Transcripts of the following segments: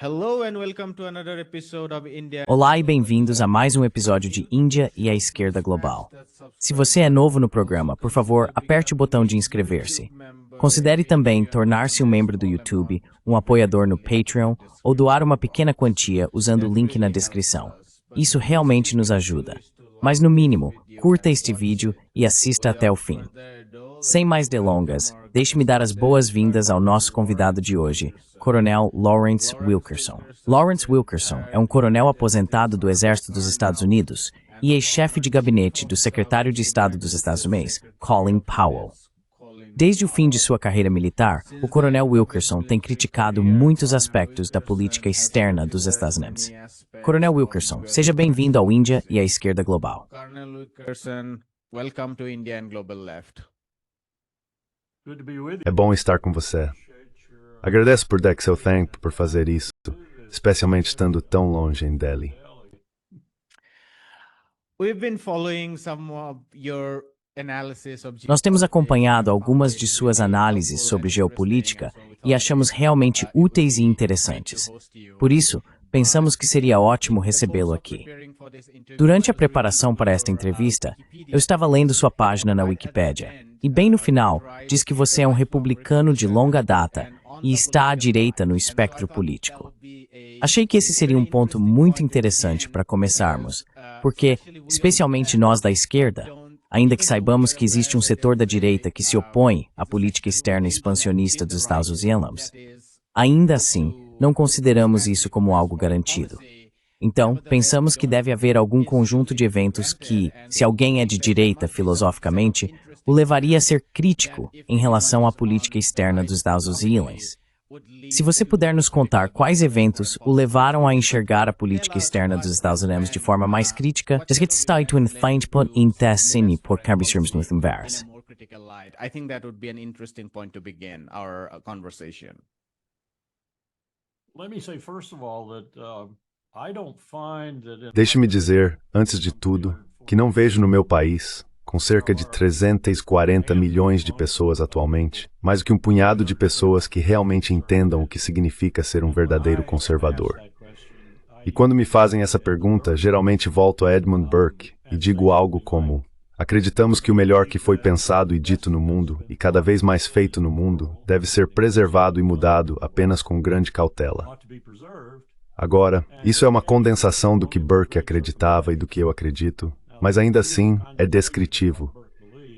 Hello and welcome to another episode of India. Olá e bem-vindos a mais um episódio de Índia e a Esquerda Global. Se você é novo no programa, por favor, aperte o botão de inscrever-se. Considere também tornar-se um membro do YouTube, um apoiador no Patreon ou doar uma pequena quantia usando o link na descrição. Isso realmente nos ajuda. Mas no mínimo, curta este vídeo e assista até o fim. Sem mais delongas, deixe-me dar as boas-vindas ao nosso convidado de hoje, Coronel Lawrence Wilkerson. Lawrence Wilkerson é um coronel aposentado do Exército dos Estados Unidos e ex-chefe de gabinete do secretário de Estado dos Estados Unidos, Colin Powell. Desde o fim de sua carreira militar, o coronel Wilkerson tem criticado muitos aspectos da política externa dos Estados Unidos. Coronel Wilkerson, seja bem-vindo ao Índia e à Esquerda Global. Colonel Wilkerson, welcome to India and Global Left. É bom estar com você. Agradeço por dar seu tempo por fazer isso, especialmente estando tão longe em Delhi. We've been following some of your analysis of Nós temos acompanhado algumas de suas análises sobre geopolítica e achamos realmente úteis e interessantes. Por isso, pensamos que seria ótimo recebê-lo aqui. Durante a preparação para esta entrevista, eu estava lendo sua página na Wikipédia, e bem no final, diz que você é um republicano de longa data e está à direita no espectro político. Achei que esse seria um ponto muito interessante para começarmos, porque, especialmente nós da esquerda, ainda que saibamos que existe um setor da direita que se opõe à política externa expansionista dos Estados Unidos, ainda assim, não consideramos isso como algo garantido. Então, pensamos que deve haver algum conjunto de eventos que, se alguém é de direita filosoficamente, o levaria a ser crítico em relação à política externa dos Estados Unidos. Se você puder nos contar quais eventos o levaram a enxergar a política externa dos Estados Unidos de forma mais crítica, I think that would be an interesting point to begin our conversation. Deixe-me dizer, antes de tudo, que não vejo no meu país, com cerca de 340 milhões de pessoas atualmente, mais do que um punhado de pessoas que realmente entendam o que significa ser um verdadeiro conservador. E quando me fazem essa pergunta, geralmente volto a Edmund Burke e digo algo como: acreditamos que o melhor que foi pensado e dito no mundo, e cada vez mais feito no mundo, deve ser preservado e mudado apenas com grande cautela. Agora, isso é uma condensação do que Burke acreditava e do que eu acredito, mas ainda assim é descritivo.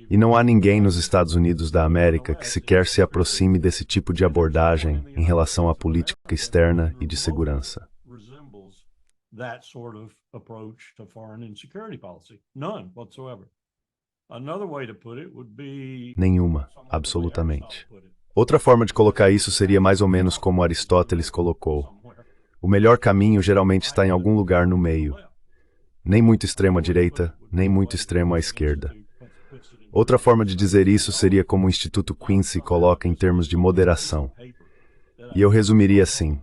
E não há ninguém nos Estados Unidos da América que sequer se aproxime desse tipo de abordagem em relação à política externa e de segurança. Nenhuma, absolutamente. Outra forma de colocar isso seria mais ou menos como Aristóteles colocou. O melhor caminho geralmente está em algum lugar no meio. Nem muito extremo à direita, nem muito extremo à esquerda. Outra forma de dizer isso seria como o Instituto Quincy coloca em termos de moderação. E eu resumiria assim: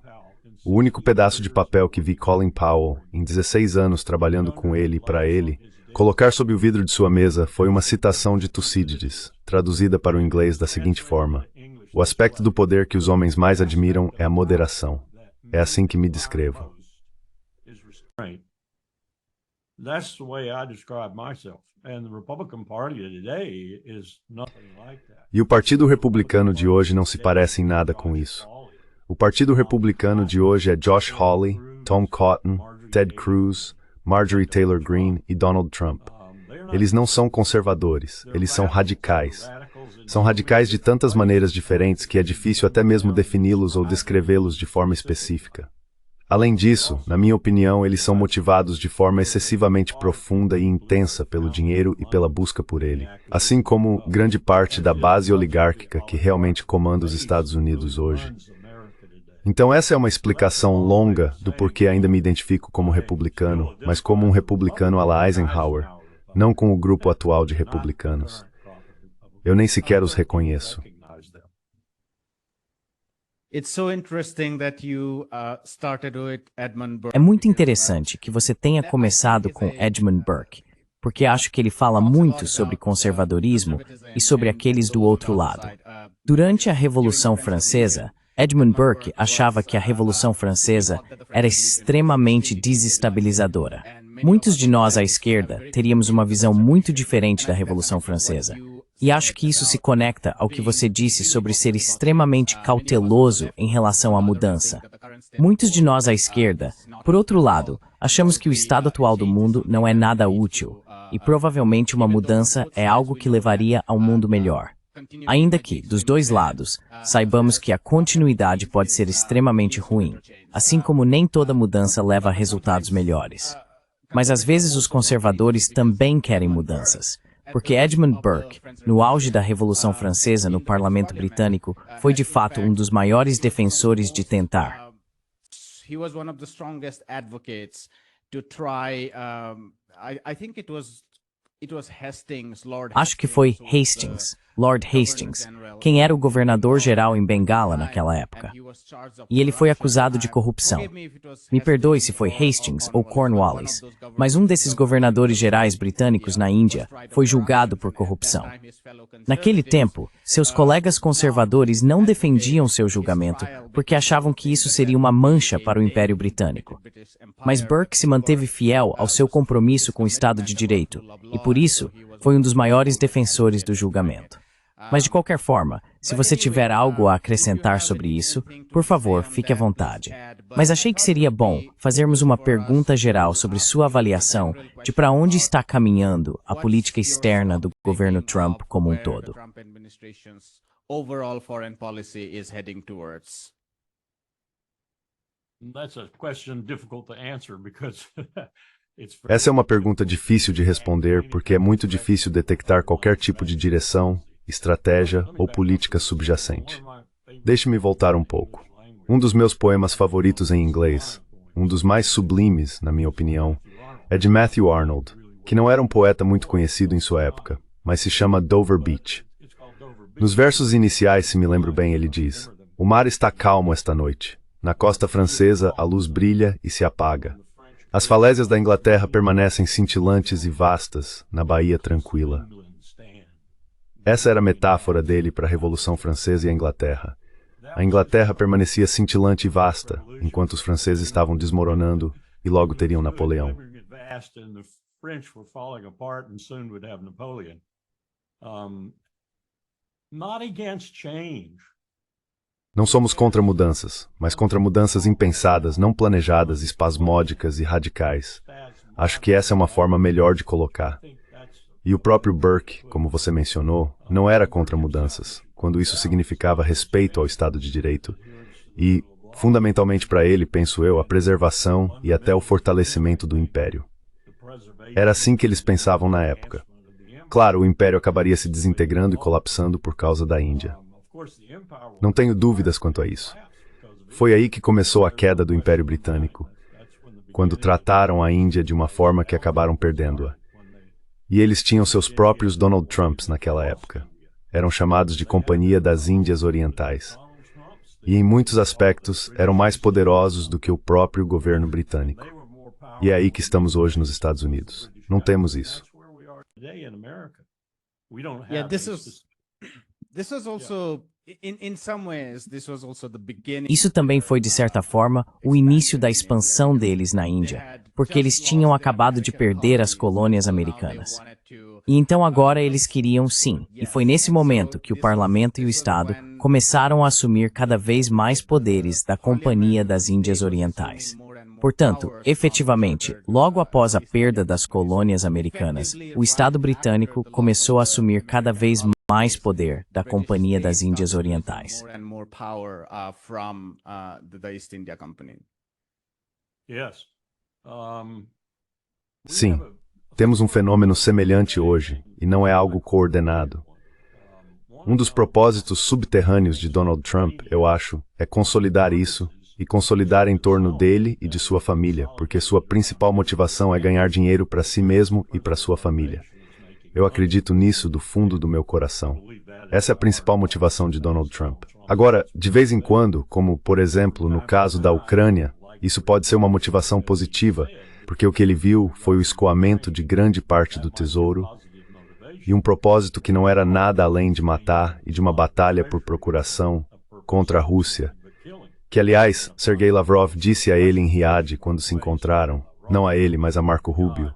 o único pedaço de papel que vi Colin Powell, em 16 anos trabalhando com ele e para ele, colocar sob o vidro de sua mesa foi uma citação de Tucídides, traduzida para o inglês da seguinte forma: o aspecto do poder que os homens mais admiram é a moderação. É assim que me descrevo. That's the way I describe myself. And the Republican Party today is nothing like that. E o Partido Republicano de hoje não se parece em nada com isso. O Partido Republicano de hoje é Josh Hawley, Tom Cotton, Ted Cruz, Marjorie Taylor Greene e Donald Trump. Eles não são conservadores, eles são radicais. São radicais de tantas maneiras diferentes que é difícil até mesmo defini-los ou descrevê-los de forma específica. Além disso, na minha opinião, eles são motivados de forma excessivamente profunda e intensa pelo dinheiro e pela busca por ele, assim como grande parte da base oligárquica que realmente comanda os Estados Unidos hoje. Então essa é uma explicação longa do porquê ainda me identifico como republicano, mas como um republicano à la Eisenhower, não com o grupo atual de republicanos. Eu nem sequer os reconheço. É muito interessante que você tenha começado com Edmund Burke, porque acho que ele fala muito sobre conservadorismo e sobre aqueles do outro lado. Durante a Revolução Francesa, Edmund Burke achava que a Revolução Francesa era extremamente desestabilizadora. Muitos de nós à esquerda teríamos uma visão muito diferente da Revolução Francesa. E acho que isso se conecta ao que você disse sobre ser extremamente cauteloso em relação à mudança. Muitos de nós à esquerda, por outro lado, achamos que o estado atual do mundo não é nada útil, e provavelmente uma mudança é algo que levaria a um mundo melhor. Ainda que, dos dois lados, saibamos que a continuidade pode ser extremamente ruim, assim como nem toda mudança leva a resultados melhores. Mas às vezes os conservadores também querem mudanças, porque Edmund Burke, no auge da Revolução Francesa no Parlamento Britânico, foi de fato um dos maiores defensores de tentar. He was one of the strongest advocates to try. I think it was Hastings, Lord. Acho que foi Hastings, Lord Hastings, quem era o governador-geral em Bengala naquela época. E ele foi acusado de corrupção. Me perdoe se foi Hastings ou Cornwallis, mas um desses governadores gerais britânicos na Índia foi julgado por corrupção. Naquele tempo, seus colegas conservadores não defendiam seu julgamento porque achavam que isso seria uma mancha para o Império Britânico. Mas Burke se manteve fiel ao seu compromisso com o Estado de Direito e, por isso, foi um dos maiores defensores do julgamento. Mas de qualquer forma, se você tiver algo a acrescentar sobre isso, por favor, fique à vontade. Mas achei que seria bom fazermos uma pergunta geral sobre sua avaliação de para onde está caminhando a política externa do governo Trump como um todo. Overall foreign policy is heading towards. That's a question difficult to answer because Essa é uma pergunta difícil de responder porque é muito difícil detectar qualquer tipo de direção, estratégia ou política subjacente. Deixe-me voltar um pouco. Um dos meus poemas favoritos em inglês, um dos mais sublimes, na minha opinião, é de Matthew Arnold, que não era um poeta muito conhecido em sua época, mas se chama Dover Beach. Nos versos iniciais, se me lembro bem, ele diz: "O mar está calmo esta noite. Na costa francesa, a luz brilha e se apaga. As falésias da Inglaterra permanecem cintilantes e vastas na Baía tranquila." Essa era a metáfora dele para a Revolução Francesa e a Inglaterra. A Inglaterra permanecia cintilante e vasta, enquanto os franceses estavam desmoronando e logo teriam Napoleão. Não somos contra mudanças, mas contra mudanças impensadas, não planejadas, espasmódicas e radicais. Acho que essa é uma forma melhor de colocar. E o próprio Burke, como você mencionou, não era contra mudanças, quando isso significava respeito ao Estado de Direito e, fundamentalmente para ele, penso eu, a preservação e até o fortalecimento do Império. Era assim que eles pensavam na época. Claro, o Império acabaria se desintegrando e colapsando por causa da Índia. Não tenho dúvidas quanto a isso. Foi aí que começou a queda do Império Britânico, quando trataram a Índia de uma forma que acabaram perdendo-a. E eles tinham seus próprios Donald Trumps naquela época. Eram chamados de Companhia das Índias Orientais. E em muitos aspectos eram mais poderosos do que o próprio governo britânico. E é aí que estamos hoje nos Estados Unidos. Não temos isso. Yeah, this was also in some ways this was also the beginning. Isso também foi, de certa forma, o início da expansão deles na Índia, porque eles tinham acabado de perder as colônias americanas. E então agora eles queriam, sim, e foi nesse momento que o parlamento e o Estado começaram a assumir cada vez mais poderes da Companhia das Índias Orientais. Portanto, efetivamente, logo após a perda das colônias americanas, o Estado britânico começou a assumir cada vez mais poder da Companhia das Índias Orientais. Sim, temos um fenômeno semelhante hoje, e não é algo coordenado. Um dos propósitos subterrâneos de Donald Trump, eu acho, é consolidar isso e consolidar em torno dele e de sua família, porque sua principal motivação é ganhar dinheiro para si mesmo e para sua família. Eu acredito nisso do fundo do meu coração. Essa é a principal motivação de Donald Trump. Agora, de vez em quando, como por exemplo no caso da Ucrânia, isso pode ser uma motivação positiva, porque o que ele viu foi o escoamento de grande parte do tesouro e um propósito que não era nada além de matar e de uma batalha por procuração contra a Rússia Que, aliás, Sergei Lavrov disse a ele em Riad quando se encontraram, não a ele, mas a Marco Rubio.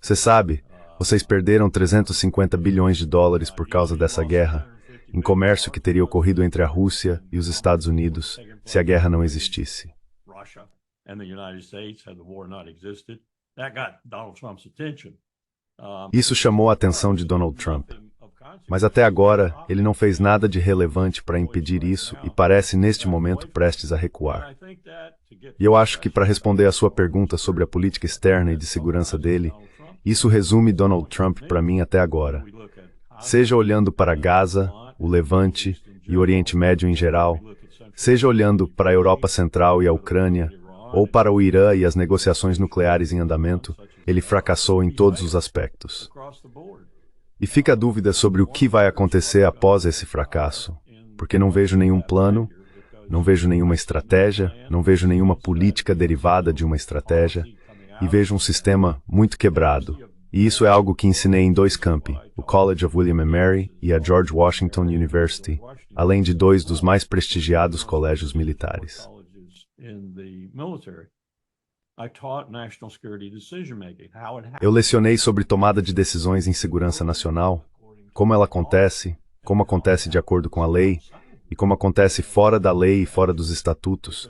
Você sabe, vocês perderam 350 bilhões de dólares por causa dessa guerra, em comércio que teria ocorrido entre a Rússia e os Estados Unidos se a guerra não existisse. Isso chamou a atenção de Donald Trump. Mas até agora, ele não fez nada de relevante para impedir isso e parece, neste momento, prestes a recuar. E eu acho que, para responder à sua pergunta sobre a política externa e de segurança dele, isso resume Donald Trump para mim até agora. Seja olhando para Gaza, o Levante e o Oriente Médio em geral, seja olhando para a Europa Central e a Ucrânia, ou para o Irã e as negociações nucleares em andamento, ele fracassou em todos os aspectos. E fica a dúvida sobre o que vai acontecer após esse fracasso, porque não vejo nenhum plano, não vejo nenhuma estratégia, não vejo nenhuma política derivada de uma estratégia, e vejo um sistema muito quebrado. E isso é algo que ensinei em dois campi, o College of William & Mary e a George Washington University, além de dois dos mais prestigiados colégios militares. Eu lecionei sobre tomada de decisões em segurança nacional, como ela acontece, como acontece de acordo com a lei, e como acontece fora da lei e fora dos estatutos,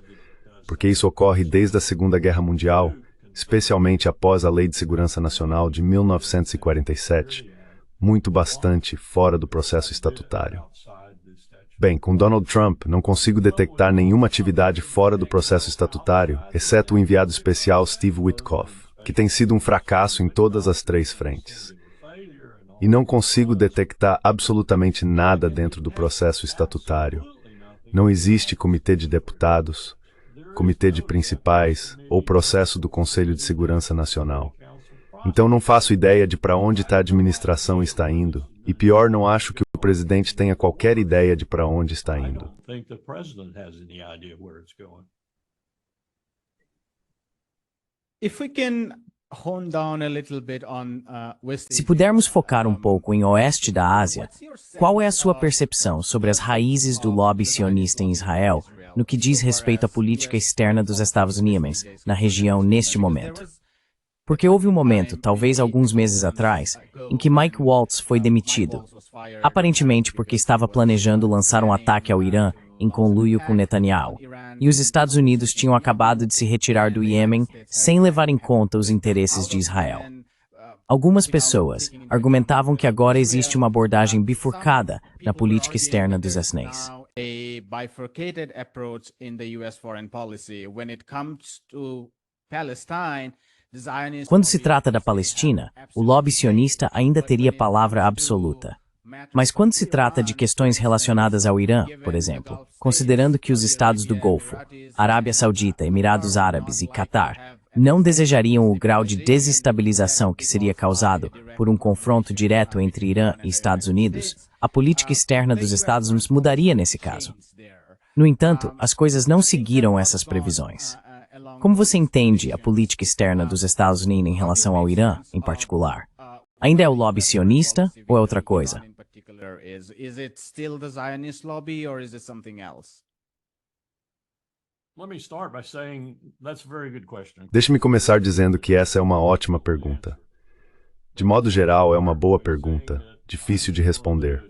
porque isso ocorre desde a Segunda Guerra Mundial, especialmente após a Lei de Segurança Nacional de 1947, muito bastante fora do processo estatutário. Bem, com Donald Trump, não consigo detectar nenhuma atividade fora do processo estatutário, exceto o enviado especial Steve Witkoff, que tem sido um fracasso em todas as três frentes. E não consigo detectar absolutamente nada dentro do processo estatutário. Não existe comitê de deputados, comitê de principais ou processo do Conselho de Segurança Nacional. Então não faço ideia de para onde a administração está indo, e pior, não acho que o presidente tenha qualquer ideia de para onde está indo. Se pudermos focar um pouco em oeste da Ásia, qual é a sua percepção sobre as raízes do lobby sionista em Israel no que diz respeito à política externa dos Estados Unidos na região neste momento? Porque houve um momento, talvez alguns meses atrás, em que Mike Waltz foi demitido, aparentemente porque estava planejando lançar um ataque ao Irã em conluio com Netanyahu, e os Estados Unidos tinham acabado de se retirar do Iêmen sem levar em conta os interesses de Israel. Algumas pessoas argumentavam que agora existe uma abordagem bifurcada na política externa dos Estados Unidos. Quando se trata da Palestina, o lobby sionista ainda teria palavra absoluta. Mas quando se trata de questões relacionadas ao Irã, por exemplo, considerando que os estados do Golfo, Arábia Saudita, Emirados Árabes e Catar, não desejariam o grau de desestabilização que seria causado por um confronto direto entre Irã e Estados Unidos, a política externa dos Estados Unidos mudaria nesse caso. No entanto, as coisas não seguiram essas previsões. Como você entende a política externa dos Estados Unidos em relação ao Irã, em particular? Ainda é o lobby sionista ou é outra coisa? Deixe-me começar dizendo que essa é uma ótima pergunta. De modo geral, é uma boa pergunta, difícil de responder.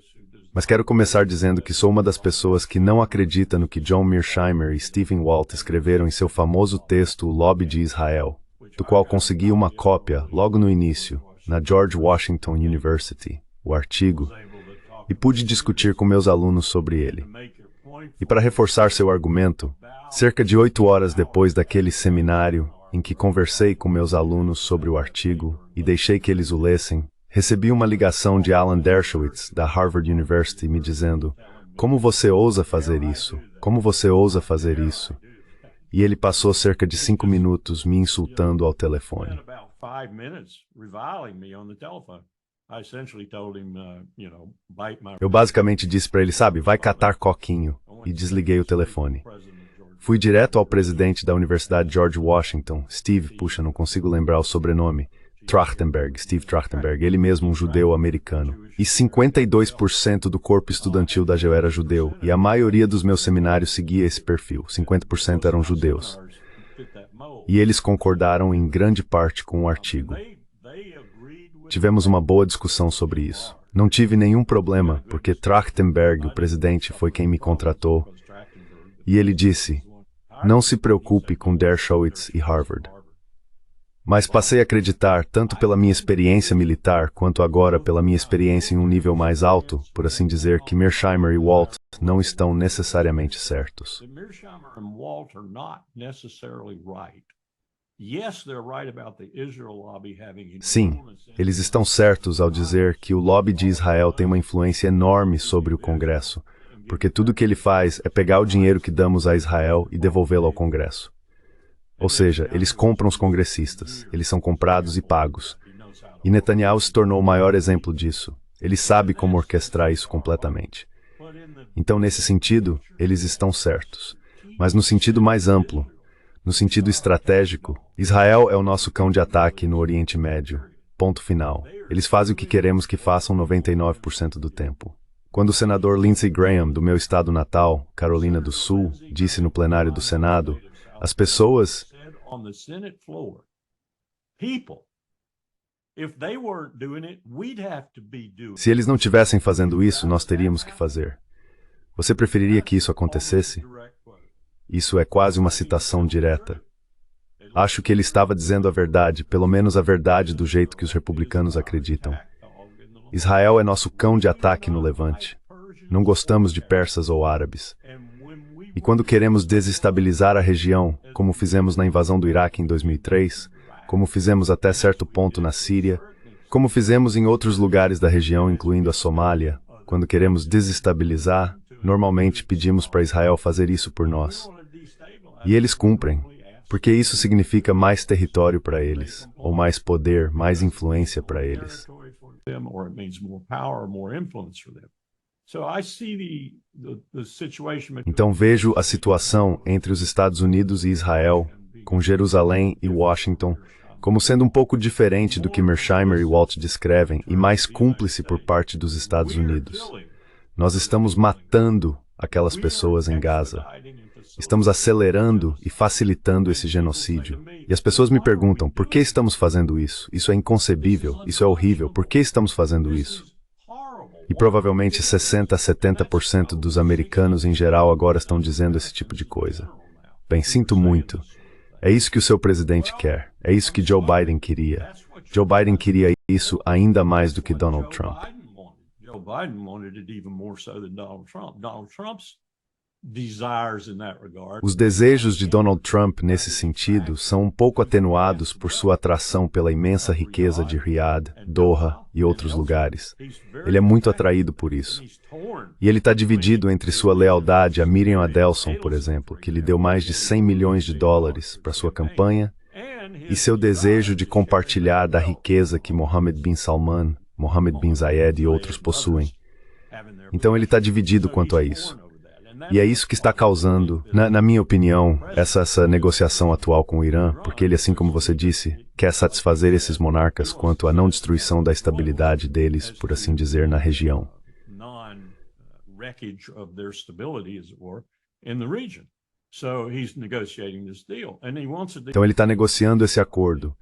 Mas quero começar dizendo que sou uma das pessoas que não acredita no que John Mearsheimer e Stephen Walt escreveram em seu famoso texto O Lobby de Israel, do qual consegui uma cópia logo no início, na George Washington University, o artigo, e pude discutir com meus alunos sobre ele. E para reforçar seu argumento, cerca de 8 horas depois daquele seminário em que conversei com meus alunos sobre o artigo e deixei que eles o lessem, recebi uma ligação de Alan Dershowitz, da Harvard University, me dizendo: "Como você ousa fazer isso? Como você ousa fazer isso?" E ele passou cerca de 5 minutos me insultando ao telefone. Eu basicamente disse para ele, sabe, vai catar coquinho, e desliguei o telefone. Fui direto ao presidente da Universidade George Washington, Steve, puxa, não consigo lembrar o sobrenome, Trachtenberg, Steve Trachtenberg, ele mesmo um judeu americano. E 52% do corpo estudantil da GEO era judeu, e a maioria dos meus seminários seguia esse perfil, 50% eram judeus. E eles concordaram em grande parte com o artigo. Tivemos uma boa discussão sobre isso. Não tive nenhum problema, porque Trachtenberg, o presidente, foi quem me contratou, e ele disse, não se preocupe com Dershowitz e Harvard. Mas passei a acreditar, tanto pela minha experiência militar, quanto agora pela minha experiência em um nível mais alto, por assim dizer, que Mearsheimer e Walt não estão necessariamente certos. Sim, eles estão certos ao dizer que o lobby de Israel tem uma influência enorme sobre o Congresso, porque tudo o que ele faz é pegar o dinheiro que damos a Israel e devolvê-lo ao Congresso. Ou seja, eles compram os congressistas, eles são comprados e pagos. E Netanyahu se tornou o maior exemplo disso. Ele sabe como orquestrar isso completamente. Então, nesse sentido, eles estão certos. Mas no sentido mais amplo, no sentido estratégico, Israel é o nosso cão de ataque no Oriente Médio. Ponto final. Eles fazem o que queremos que façam 99% do tempo. Quando o senador Lindsey Graham, do meu estado natal, Carolina do Sul, disse no plenário do Senado, as pessoas... Se eles não estivessem fazendo isso, nós teríamos que fazer. Você preferiria que isso acontecesse? Isso é quase uma citação direta. Acho que ele estava dizendo a verdade, pelo menos a verdade do jeito que os republicanos acreditam. Israel é nosso cão de ataque no Levante. Não gostamos de persas ou árabes. E quando queremos desestabilizar a região, como fizemos na invasão do Iraque em 2003, como fizemos até certo ponto na Síria, como fizemos em outros lugares da região, incluindo a Somália, quando queremos desestabilizar, normalmente pedimos para Israel fazer isso por nós. E eles cumprem, porque isso significa mais território para eles, ou mais poder, mais influência para eles. Então vejo a situação entre os Estados Unidos e Israel, com Jerusalém e Washington, como sendo um pouco diferente do que Mearsheimer e Walt descrevem e mais cúmplice por parte dos Estados Unidos. Nós estamos matando aquelas pessoas em Gaza. Estamos acelerando e facilitando esse genocídio. E as pessoas me perguntam, por que estamos fazendo isso? Isso é inconcebível, isso é horrível, por que estamos fazendo isso? E provavelmente 60% a 70% dos americanos em geral agora estão dizendo esse tipo de coisa. Bem, sinto muito. É isso que o seu presidente quer. É isso que Joe Biden queria. Joe Biden queria isso ainda mais do que Donald Trump. Joe Biden wanted it even more so than Donald Trump. Donald Trump's Os desejos de Donald Trump nesse sentido são um pouco atenuados por sua atração pela imensa riqueza de Riyadh, Doha e outros lugares. Ele é muito atraído por isso. E ele está dividido entre sua lealdade a Miriam Adelson, por exemplo, que lhe deu mais de 100 milhões de dólares para sua campanha, e seu desejo de compartilhar da riqueza que Mohammed bin Salman, Mohammed bin Zayed e outros possuem. Então ele está dividido quanto a isso. E é isso que está causando, na minha opinião, essa negociação atual com o Irã, porque ele, assim como você disse, quer satisfazer esses monarcas quanto à não destruição da estabilidade deles, por assim dizer, na região. Então ele está negociando esse acordo.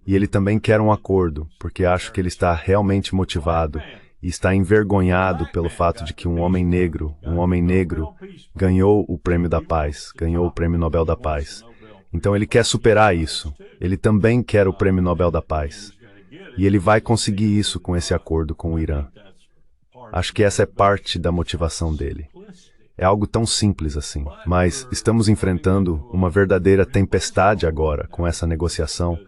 E ele também quer um acordo, porque acho que ele está realmente motivado e está envergonhado pelo fato de que um homem negro, ganhou o Prêmio da Paz, ganhou o Prêmio Nobel da Paz. Então ele quer superar isso. Ele também quer o Prêmio Nobel da Paz. E ele vai conseguir isso com esse acordo com o Irã. Acho que essa é parte da motivação dele. É algo tão simples assim, mas estamos enfrentando uma verdadeira tempestade agora com essa negociação.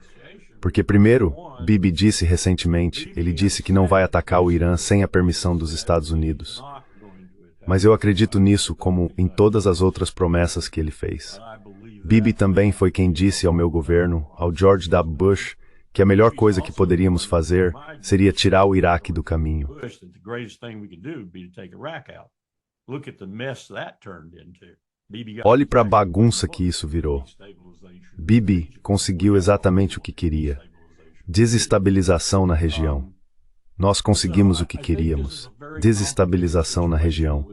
Porque primeiro, Bibi disse recentemente, ele disse que não vai atacar o Irã sem a permissão dos Estados Unidos. Mas eu acredito nisso como em todas as outras promessas que ele fez. Bibi também foi quem disse ao meu governo, ao George W. Bush, que a melhor coisa que poderíamos fazer seria tirar o Iraque do caminho. Olhe para a bagunça que isso virou. Bibi conseguiu exatamente o que queria. Desestabilização na região. Nós conseguimos o que queríamos. Desestabilização na região.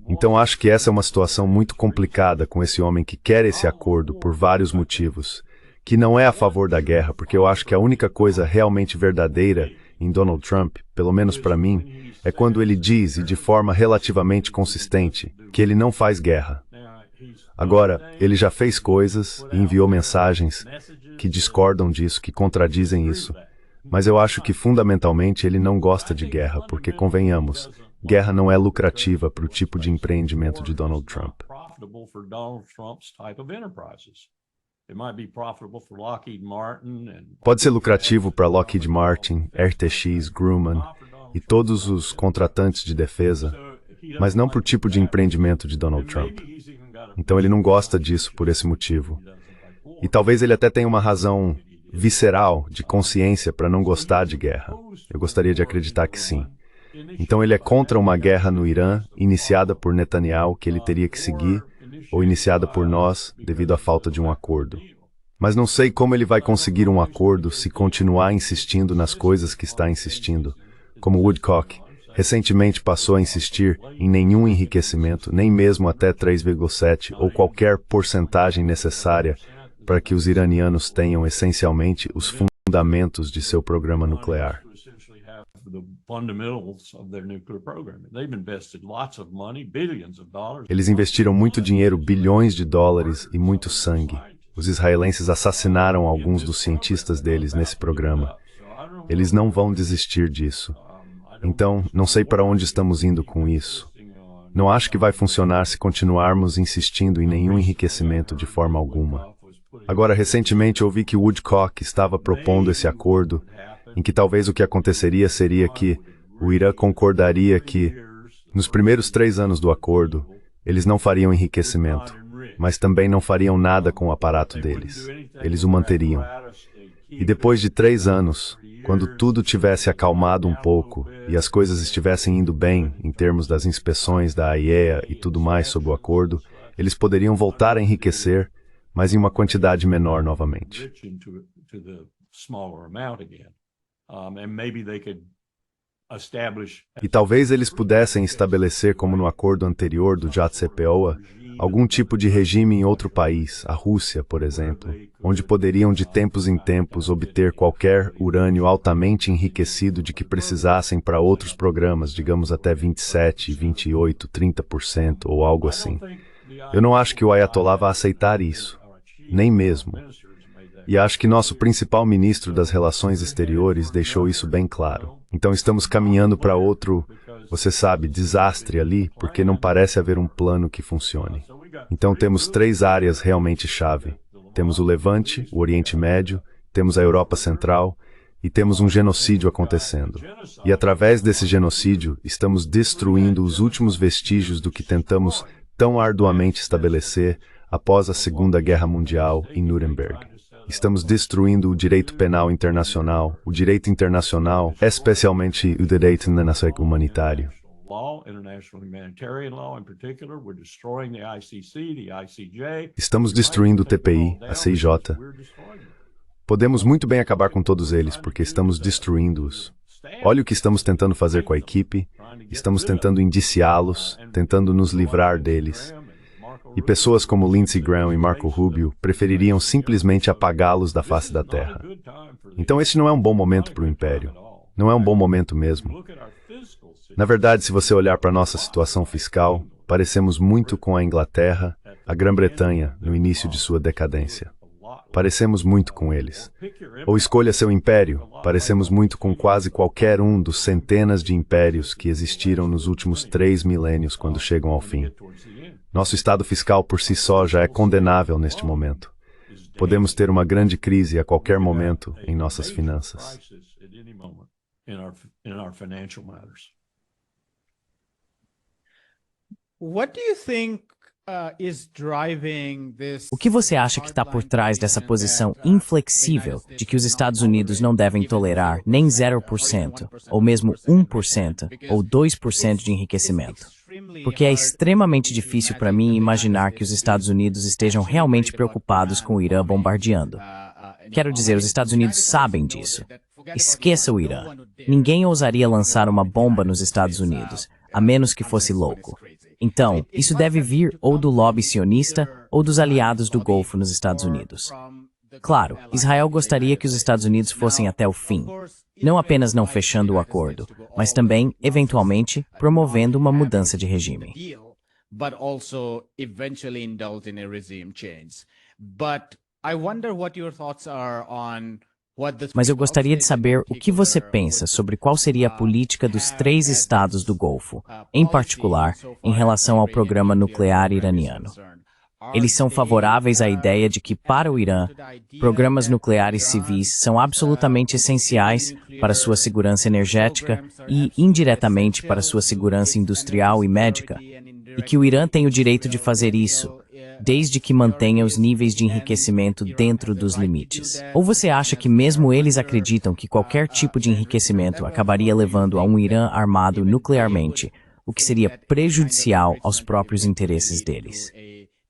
Então acho que essa é uma situação muito complicada com esse homem que quer esse acordo por vários motivos, que não é a favor da guerra, porque eu acho que a única coisa realmente verdadeira em Donald Trump, pelo menos para mim, é quando ele diz, e de forma relativamente consistente, que ele não faz guerra. Agora, ele já fez coisas e enviou mensagens que discordam disso, que contradizem isso. Mas eu acho que fundamentalmente ele não gosta de guerra, porque convenhamos, guerra não é lucrativa para o tipo de empreendimento de Donald Trump. Pode ser lucrativo para Lockheed Martin, RTX, Grumman e todos os contratantes de defesa, mas não para o tipo de empreendimento de Donald Trump. Então ele não gosta disso por esse motivo. E talvez ele até tenha uma razão visceral, de consciência, para não gostar de guerra. Eu gostaria de acreditar que sim. Então ele é contra uma guerra no Irã, iniciada por Netanyahu, que ele teria que seguir, ou iniciada por nós, devido à falta de um acordo. Mas não sei como ele vai conseguir um acordo se continuar insistindo nas coisas que está insistindo. Como Woodcock recentemente passou a insistir em nenhum enriquecimento, nem mesmo até 3,7 ou qualquer porcentagem necessária para que os iranianos tenham essencialmente os fundamentos de seu programa nuclear. Eles investiram muito dinheiro, bilhões de dólares e muito sangue. Os israelenses assassinaram alguns dos cientistas deles nesse programa. Eles não vão desistir disso. Então, não sei para onde estamos indo com isso. Não acho que vai funcionar se continuarmos insistindo em nenhum enriquecimento de forma alguma. Agora, recentemente ouvi que Woodcock estava propondo esse acordo, em que talvez o que aconteceria seria que o Irã concordaria que, nos primeiros 3 anos do acordo, eles não fariam enriquecimento, mas também não fariam nada com o aparato deles. Eles o manteriam. E depois de 3 anos, quando tudo tivesse acalmado um pouco e as coisas estivessem indo bem em termos das inspeções da AIEA e tudo mais sob o acordo, eles poderiam voltar a enriquecer, mas em uma quantidade menor novamente. E talvez eles pudessem estabelecer, como no acordo anterior do JCPOA, algum tipo de regime em outro país, a Rússia, por exemplo, onde poderiam de tempos em tempos obter qualquer urânio altamente enriquecido de que precisassem para outros programas, digamos até 27, 28, 30% ou algo assim. Eu não acho que o Ayatollah vá aceitar isso, nem mesmo. E acho que nosso principal ministro das Relações Exteriores deixou isso bem claro. Então estamos caminhando para outro, você sabe, desastre ali, porque não parece haver um plano que funcione. Então temos 3 áreas realmente chave. Temos o Levante, o Oriente Médio, temos a Europa Central e temos um genocídio acontecendo. E através desse genocídio, estamos destruindo os últimos vestígios do que tentamos tão arduamente estabelecer após a Segunda Guerra Mundial em Nuremberg. Estamos destruindo o direito penal internacional, o direito internacional, especialmente o direito internacional humanitário. Estamos destruindo o TPI, a CIJ. Podemos muito bem acabar com todos eles, porque estamos destruindo-os. Olha o que estamos tentando fazer com a equipe, estamos tentando indiciá-los, tentando nos livrar deles. E pessoas como Lindsey Graham e Marco Rubio prefeririam simplesmente apagá-los da face da terra. Então esse não é um bom momento para o Império. Não é um bom momento mesmo. Na verdade, se você olhar para a nossa situação fiscal, parecemos muito com a Inglaterra, a Grã-Bretanha, no início de sua decadência. Parecemos muito com eles. Ou escolha seu império, parecemos muito com quase qualquer um dos centenas de impérios que existiram nos últimos 3 milênios quando chegam ao fim. Nosso estado fiscal por si só já é condenável neste momento. Podemos ter uma grande crise a qualquer momento em nossas finanças. O que você acha que está por trás dessa posição inflexível de que os Estados Unidos não devem tolerar nem 0%, ou mesmo 1%, ou 2% de enriquecimento? Porque é extremamente difícil para mim imaginar que os Estados Unidos estejam realmente preocupados com o Irã bombardeando. Quero dizer, os Estados Unidos sabem disso. Esqueça o Irã. Ninguém ousaria lançar uma bomba nos Estados Unidos, a menos que fosse louco. Então, isso deve vir ou do lobby sionista ou dos aliados do Golfo nos Estados Unidos. Claro, Israel gostaria que os Estados Unidos fossem até o fim, não apenas não fechando o acordo, mas também, eventualmente, promovendo uma mudança de regime. But also eventually indulge in a regime change. But I wonder what your thoughts are on what the... Mas eu gostaria de saber o que você pensa sobre qual seria a política dos 3 estados do Golfo, em particular, em relação ao programa nuclear iraniano. Eles são favoráveis à ideia de que, para o Irã, programas nucleares civis são absolutamente essenciais para sua segurança energética e, indiretamente, para sua segurança industrial e médica, e que o Irã tem o direito de fazer isso, desde que mantenha os níveis de enriquecimento dentro dos limites. Ou você acha que mesmo eles acreditam que qualquer tipo de enriquecimento acabaria levando a um Irã armado nuclearmente, o que seria prejudicial aos próprios interesses deles?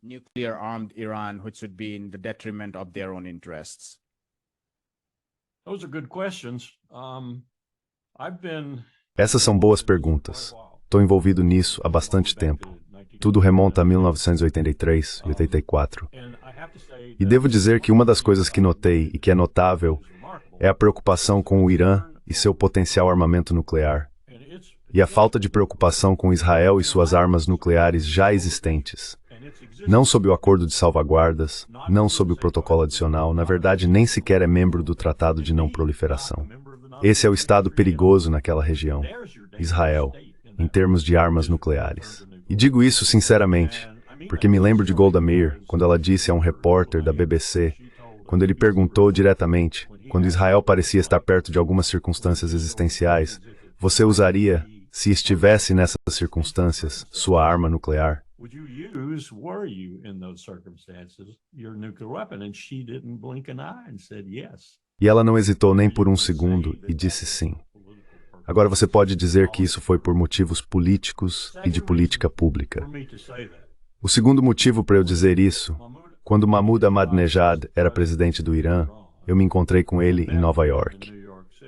Nuclear armed Iran, which would be in the detriment of their own interests? Those are good questions. Essas são boas perguntas. Estou envolvido nisso há bastante tempo. Tudo remonta a 1983 e 84. E devo dizer que uma das coisas que notei e que é notável é a preocupação com o Irã e seu potencial armamento nuclear, e a falta de preocupação com Israel e suas armas nucleares já existentes. Não sob o acordo de salvaguardas, não sob o protocolo adicional, na verdade nem sequer é membro do Tratado de Não Proliferação. Esse é o estado perigoso naquela região, Israel, em termos de armas nucleares. E digo isso sinceramente, porque me lembro de Golda Meir, quando ela disse a um repórter da BBC, quando ele perguntou diretamente, quando Israel parecia estar perto de algumas circunstâncias existenciais, você usaria, se estivesse nessas circunstâncias, sua arma nuclear? Would you use, were you in those circumstances, your nuclear weapon? And she didn't blink an eye and said yes. E ela não hesitou nem por um segundo e disse sim. Agora você pode dizer que isso foi por motivos políticos e de política pública. O segundo motivo para eu dizer isso, quando Mahmoud Ahmadinejad era presidente do Irã, eu me encontrei com ele em Nova York.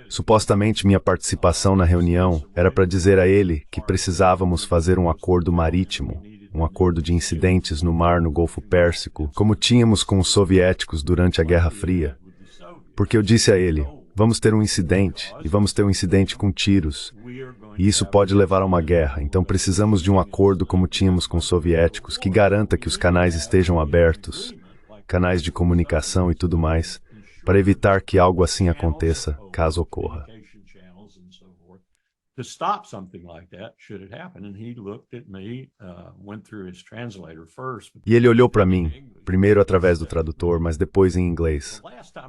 Supostamente minha participação na reunião era para dizer a ele que precisávamos fazer um acordo marítimo, um acordo de incidentes no mar no Golfo Pérsico, como tínhamos com os soviéticos durante a Guerra Fria. Porque eu disse a ele, vamos ter um incidente, e vamos ter um incidente com tiros, e isso pode levar a uma guerra, então precisamos de um acordo como tínhamos com os soviéticos, que garanta que os canais estejam abertos, canais de comunicação e tudo mais, para evitar que algo assim aconteça, caso ocorra. To stop something like that, should it happen? And he looked at me, went through his translator first. E ele olhou para mim, primeiro através do tradutor, mas depois em inglês.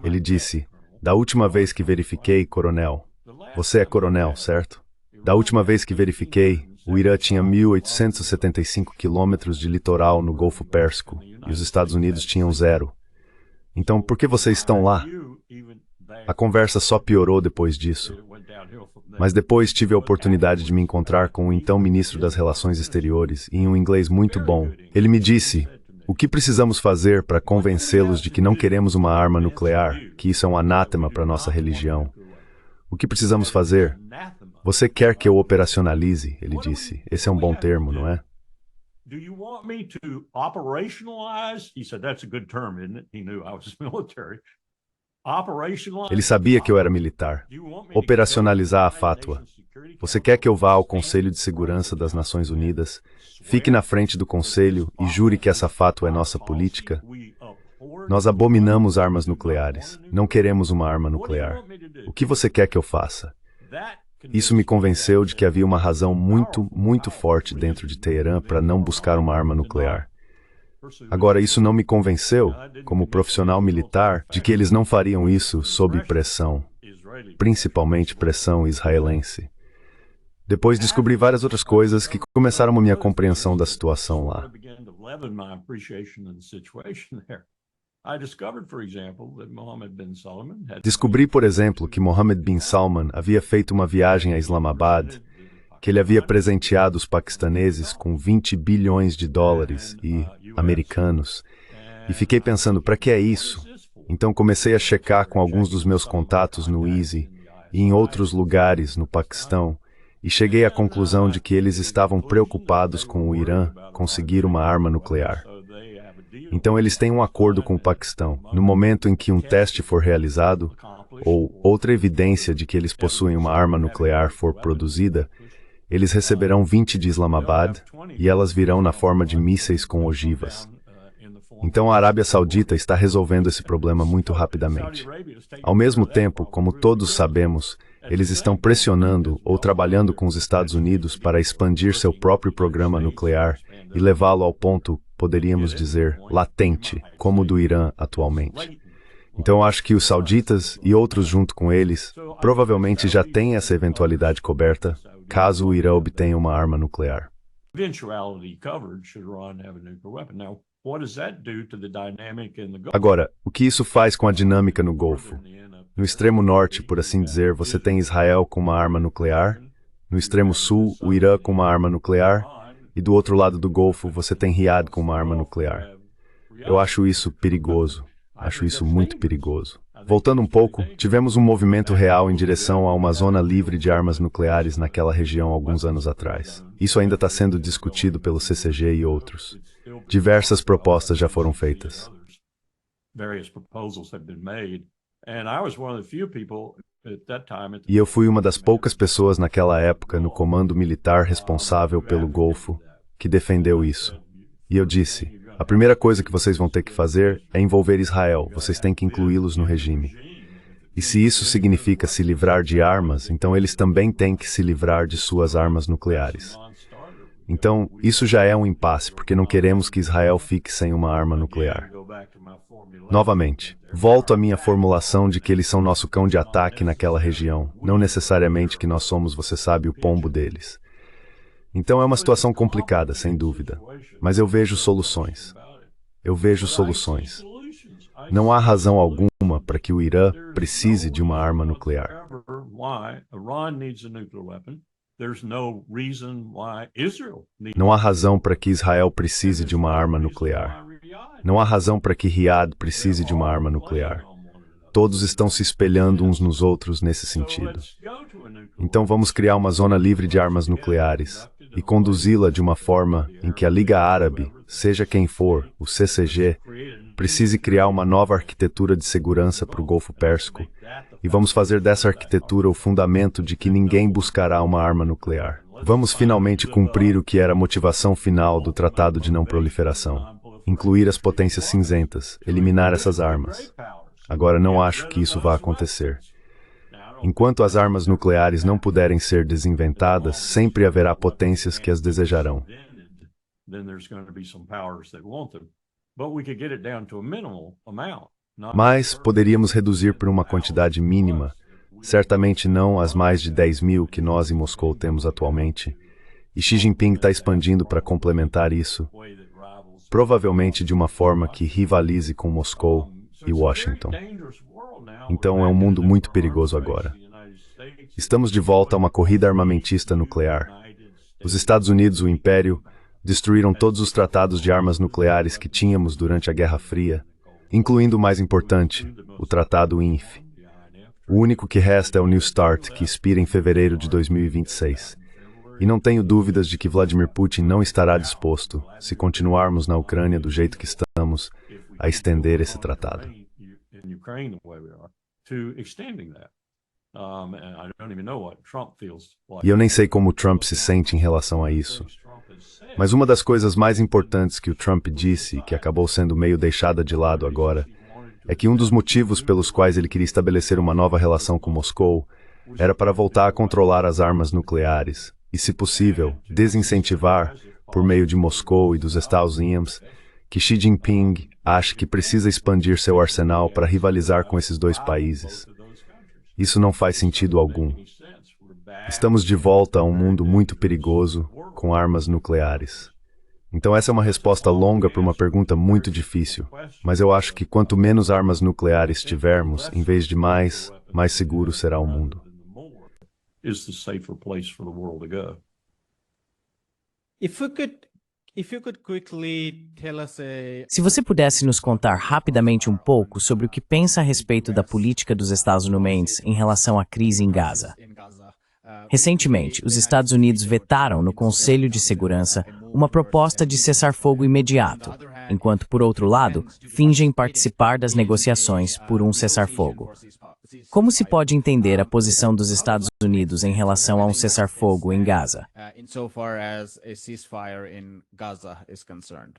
Ele disse, da última vez que verifiquei, coronel, você é coronel, certo? Da última vez que verifiquei, o Irã tinha 1.875 quilômetros de litoral no Golfo Pérsico, e os Estados Unidos tinham 0. Então, por que vocês estão lá? A conversa só piorou depois disso. Mas depois tive a oportunidade de me encontrar com o então ministro das Relações Exteriores, e em um inglês muito bom. Ele me disse, o que precisamos fazer para convencê-los de que não queremos uma arma nuclear, que isso é um anátema para nossa religião? O que precisamos fazer? Você quer que eu operacionalize? Ele disse. Esse é um bom termo, não é? Do you want me to operationalize? He said, that's a good term, isn't it? He knew I was military. Ele sabia que eu era militar. Operacionalizar a fátua. Você quer que eu vá ao Conselho de Segurança das Nações Unidas, fique na frente do Conselho e jure que essa fátua é nossa política? Nós abominamos armas nucleares. Não queremos uma arma nuclear. O que você quer que eu faça? Isso me convenceu de que havia uma razão muito forte dentro de Teherã para não buscar uma arma nuclear. Agora, isso não me convenceu, como profissional militar, de que eles não fariam isso sob pressão, principalmente pressão israelense. Depois descobri várias outras coisas que começaram a minha compreensão da situação lá. Descobri, por exemplo, que Mohammed bin Salman havia feito uma viagem a Islamabad, que ele havia presenteado os paquistaneses com 20 bilhões de dólares e americanos. E fiquei pensando, para que é isso? Então comecei a checar com alguns dos meus contatos no Easy e em outros lugares no Paquistão, e cheguei à conclusão de que eles estavam preocupados com o Irã conseguir uma arma nuclear. Então eles têm um acordo com o Paquistão. No momento em que um teste for realizado, ou outra evidência de que eles possuem uma arma nuclear for produzida, eles receberão 20 de Islamabad e elas virão na forma de mísseis com ogivas. Então a Arábia Saudita está resolvendo esse problema muito rapidamente. Ao mesmo tempo, como todos sabemos, eles estão pressionando ou trabalhando com os Estados Unidos para expandir seu próprio programa nuclear e levá-lo ao ponto, poderíamos dizer, latente, como o do Irã atualmente. Então acho que os sauditas e outros junto com eles provavelmente já têm essa eventualidade coberta, caso o Irã obtenha uma arma nuclear. Agora, o que isso faz com a dinâmica no Golfo? No extremo norte, por assim dizer, você tem Israel com uma arma nuclear, no extremo sul, o Irã com uma arma nuclear, e do outro lado do Golfo você tem Riad com uma arma nuclear. Eu acho isso perigoso, acho isso muito perigoso. Voltando um pouco, tivemos um movimento real em direção a uma zona livre de armas nucleares naquela região alguns anos atrás. Isso ainda está sendo discutido pelo CCG e outros. Diversas propostas já foram feitas. E eu fui uma das poucas pessoas naquela época no comando militar responsável pelo Golfo que defendeu isso. E eu disse, a primeira coisa que vocês vão ter que fazer é envolver Israel, vocês têm que incluí-los no regime. E se isso significa se livrar de armas, então eles também têm que se livrar de suas armas nucleares. Então, isso já é um impasse, porque não queremos que Israel fique sem uma arma nuclear. Novamente, volto à minha formulação de que eles são nosso cão de ataque naquela região, não necessariamente que nós somos, você sabe, o pombo deles. Então é uma situação complicada, sem dúvida, mas eu vejo soluções. Eu vejo soluções. Não há razão alguma para que o Irã precise de uma arma nuclear. Não há razão para que Israel precise de uma arma nuclear. Não há razão para que Riad precise de uma arma nuclear. Todos estão se espelhando uns nos outros nesse sentido. Então vamos criar uma zona livre de armas nucleares e conduzi-la de uma forma em que a Liga Árabe, seja quem for, o CCG, precise criar uma nova arquitetura de segurança para o Golfo Pérsico, e vamos fazer dessa arquitetura o fundamento de que ninguém buscará uma arma nuclear. Vamos finalmente cumprir o que era a motivação final do Tratado de Não Proliferação: incluir as potências cinzentas, eliminar essas armas. Agora não acho que isso vá acontecer. Enquanto as armas nucleares não puderem ser desinventadas, sempre haverá potências que as desejarão. Mas poderíamos reduzir por uma quantidade mínima, certamente não as mais de 10.000 que nós em Moscou temos atualmente, e Xi Jinping está expandindo para complementar isso, provavelmente de uma forma que rivalize com Moscou e Washington. Então é um mundo muito perigoso agora. Estamos de volta a uma corrida armamentista nuclear. Os Estados Unidos, o Império, destruíram todos os tratados de armas nucleares que tínhamos durante a Guerra Fria, incluindo o mais importante, o Tratado INF. O único que resta é o New START, que expira em fevereiro de 2026. E não tenho dúvidas de que Vladimir Putin não estará disposto, se continuarmos na Ucrânia do jeito que estamos, a estender esse tratado. E eu nem sei como o Trump se sente em relação a isso. Mas uma das coisas mais importantes que o Trump disse, que acabou sendo meio deixada de lado agora, é que um dos motivos pelos quais ele queria estabelecer uma nova relação com Moscou era para voltar a controlar as armas nucleares e, se possível, desincentivar, por meio de Moscou e dos Estados Unidos, que Xi Jinping acha que precisa expandir seu arsenal para rivalizar com esses dois países. Isso não faz sentido algum. Estamos de volta a um mundo muito perigoso, com armas nucleares. Então essa é uma resposta longa para uma pergunta muito difícil, mas eu acho que quanto menos armas nucleares tivermos, em vez de mais seguro será o mundo. If you could quickly tell us Se você pudesse nos contar rapidamente um pouco sobre o que pensa a respeito da política dos Estados-Unidos em relação à crise em Gaza. Recentemente, os Estados Unidos vetaram no Conselho de Segurança uma proposta de cessar-fogo imediato, enquanto, por outro lado, fingem participar das negociações por um cessar-fogo. Como se pode entender a posição dos Estados Unidos em relação a um cessar-fogo em Gaza? insofar as a ceasefire in Gaza is concerned?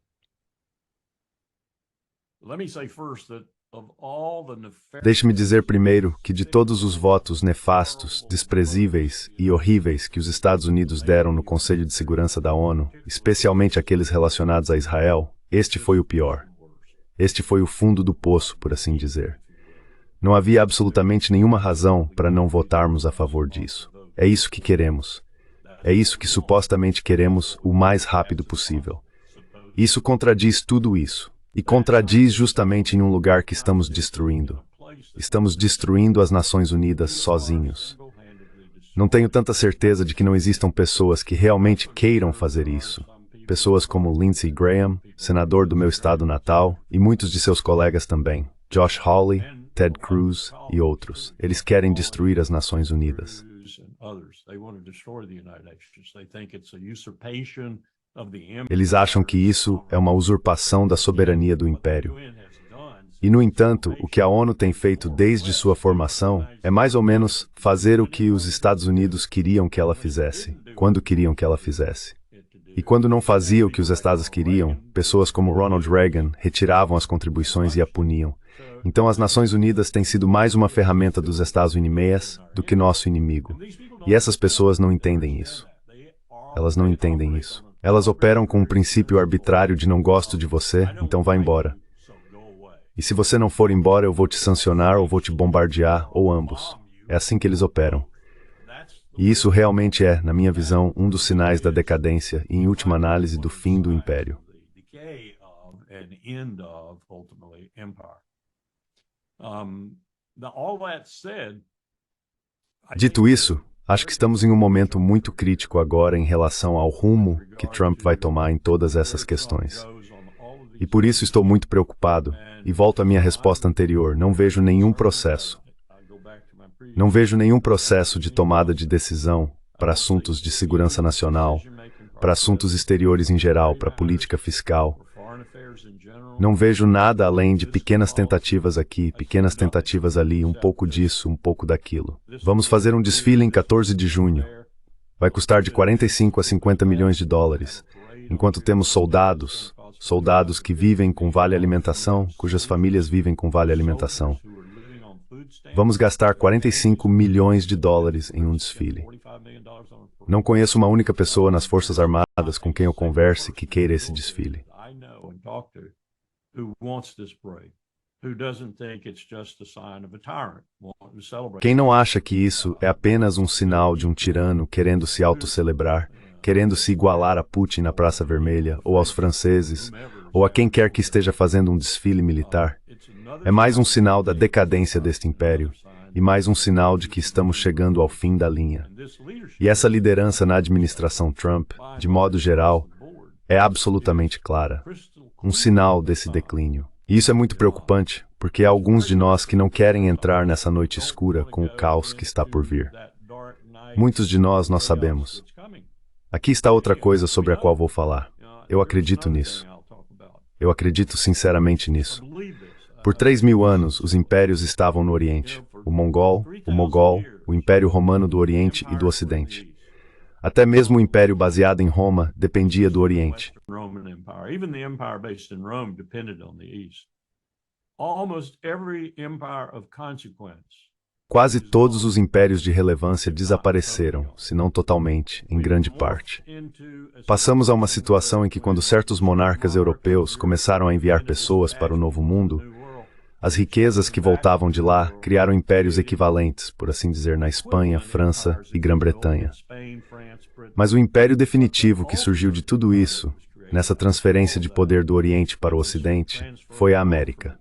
Let me say first that of all the nefarious Deixe-me dizer primeiro que de todos os votos nefastos, desprezíveis e horríveis que os Estados Unidos deram no Conselho de Segurança da ONU, especialmente aqueles relacionados a Israel, este foi o pior. Este foi o fundo do poço, por assim dizer. Não havia absolutamente nenhuma razão para não votarmos a favor disso. É isso que queremos. É isso que supostamente queremos o mais rápido possível. Isso contradiz tudo isso. E contradiz justamente em um lugar que estamos destruindo. Estamos destruindo as Nações Unidas sozinhos. Não tenho tanta certeza de que não existam pessoas que realmente queiram fazer isso. Pessoas como Lindsey Graham, senador do meu estado natal, e muitos de seus colegas também, Josh Hawley, Ted Cruz e outros. Eles querem destruir as Nações Unidas. Eles acham que isso é uma usurpação da soberania do império. E, no entanto, o que a ONU tem feito desde sua formação é mais ou menos fazer o que os Estados Unidos queriam que ela fizesse, quando queriam que ela fizesse. E quando não fazia o que os Estados queriam, pessoas como Ronald Reagan retiravam as contribuições e a puniam. Então as Nações Unidas têm sido mais uma ferramenta dos Estados Unidos do que nosso inimigo. E essas pessoas não entendem isso. Elas não entendem isso. Elas operam com um princípio arbitrário de não gosto de você, então vá embora. E se você não for embora, eu vou te sancionar ou vou te bombardear, ou ambos. É assim que eles operam. E isso realmente é, na minha visão, um dos sinais da decadência e, em última análise, do fim do império. Dito isso, acho que estamos em um momento muito crítico agora em relação ao rumo que Trump vai tomar em todas essas questões. E por isso estou muito preocupado, e volto à minha resposta anterior, não vejo nenhum processo. Não vejo nenhum processo de tomada de decisão para assuntos de segurança nacional, para assuntos exteriores em geral, para política fiscal. Não vejo nada além de pequenas tentativas aqui, pequenas tentativas ali, um pouco disso, um pouco daquilo. Vamos fazer um desfile em 14 de junho. Vai custar de 45 a 50 milhões de dólares, enquanto temos soldados que vivem com vale alimentação, cujas famílias vivem com vale alimentação. Vamos gastar 45 milhões de dólares em um desfile. Não conheço uma única pessoa nas Forças Armadas com quem eu converse que queira esse desfile. Quem não acha que isso é apenas um sinal de um tirano querendo se autocelebrar, querendo se igualar a Putin na Praça Vermelha, ou aos franceses, ou a quem quer que esteja fazendo um desfile militar, é mais um sinal da decadência deste império, e mais um sinal de que estamos chegando ao fim da linha. E essa liderança na administração Trump, de modo geral, é absolutamente clara. Um sinal desse declínio. E isso é muito preocupante, porque há alguns de nós que não querem entrar nessa noite escura com o caos que está por vir. Muitos de nós sabemos. Aqui está outra coisa sobre a qual vou falar. Eu acredito nisso. Eu acredito sinceramente nisso. Por 3.000 anos, os impérios estavam no Oriente. O Mogol, o Império Romano do Oriente e do Ocidente. Até mesmo o império baseado em Roma dependia do Oriente. Quase todos os impérios de relevância desapareceram, se não totalmente, em grande parte. Passamos a uma situação em que, quando certos monarcas europeus começaram a enviar pessoas para o Novo Mundo, as riquezas que voltavam de lá criaram impérios equivalentes, por assim dizer, na Espanha, França e Grã-Bretanha. Mas o império definitivo que surgiu de tudo isso, nessa transferência de poder do Oriente para o Ocidente, foi a América.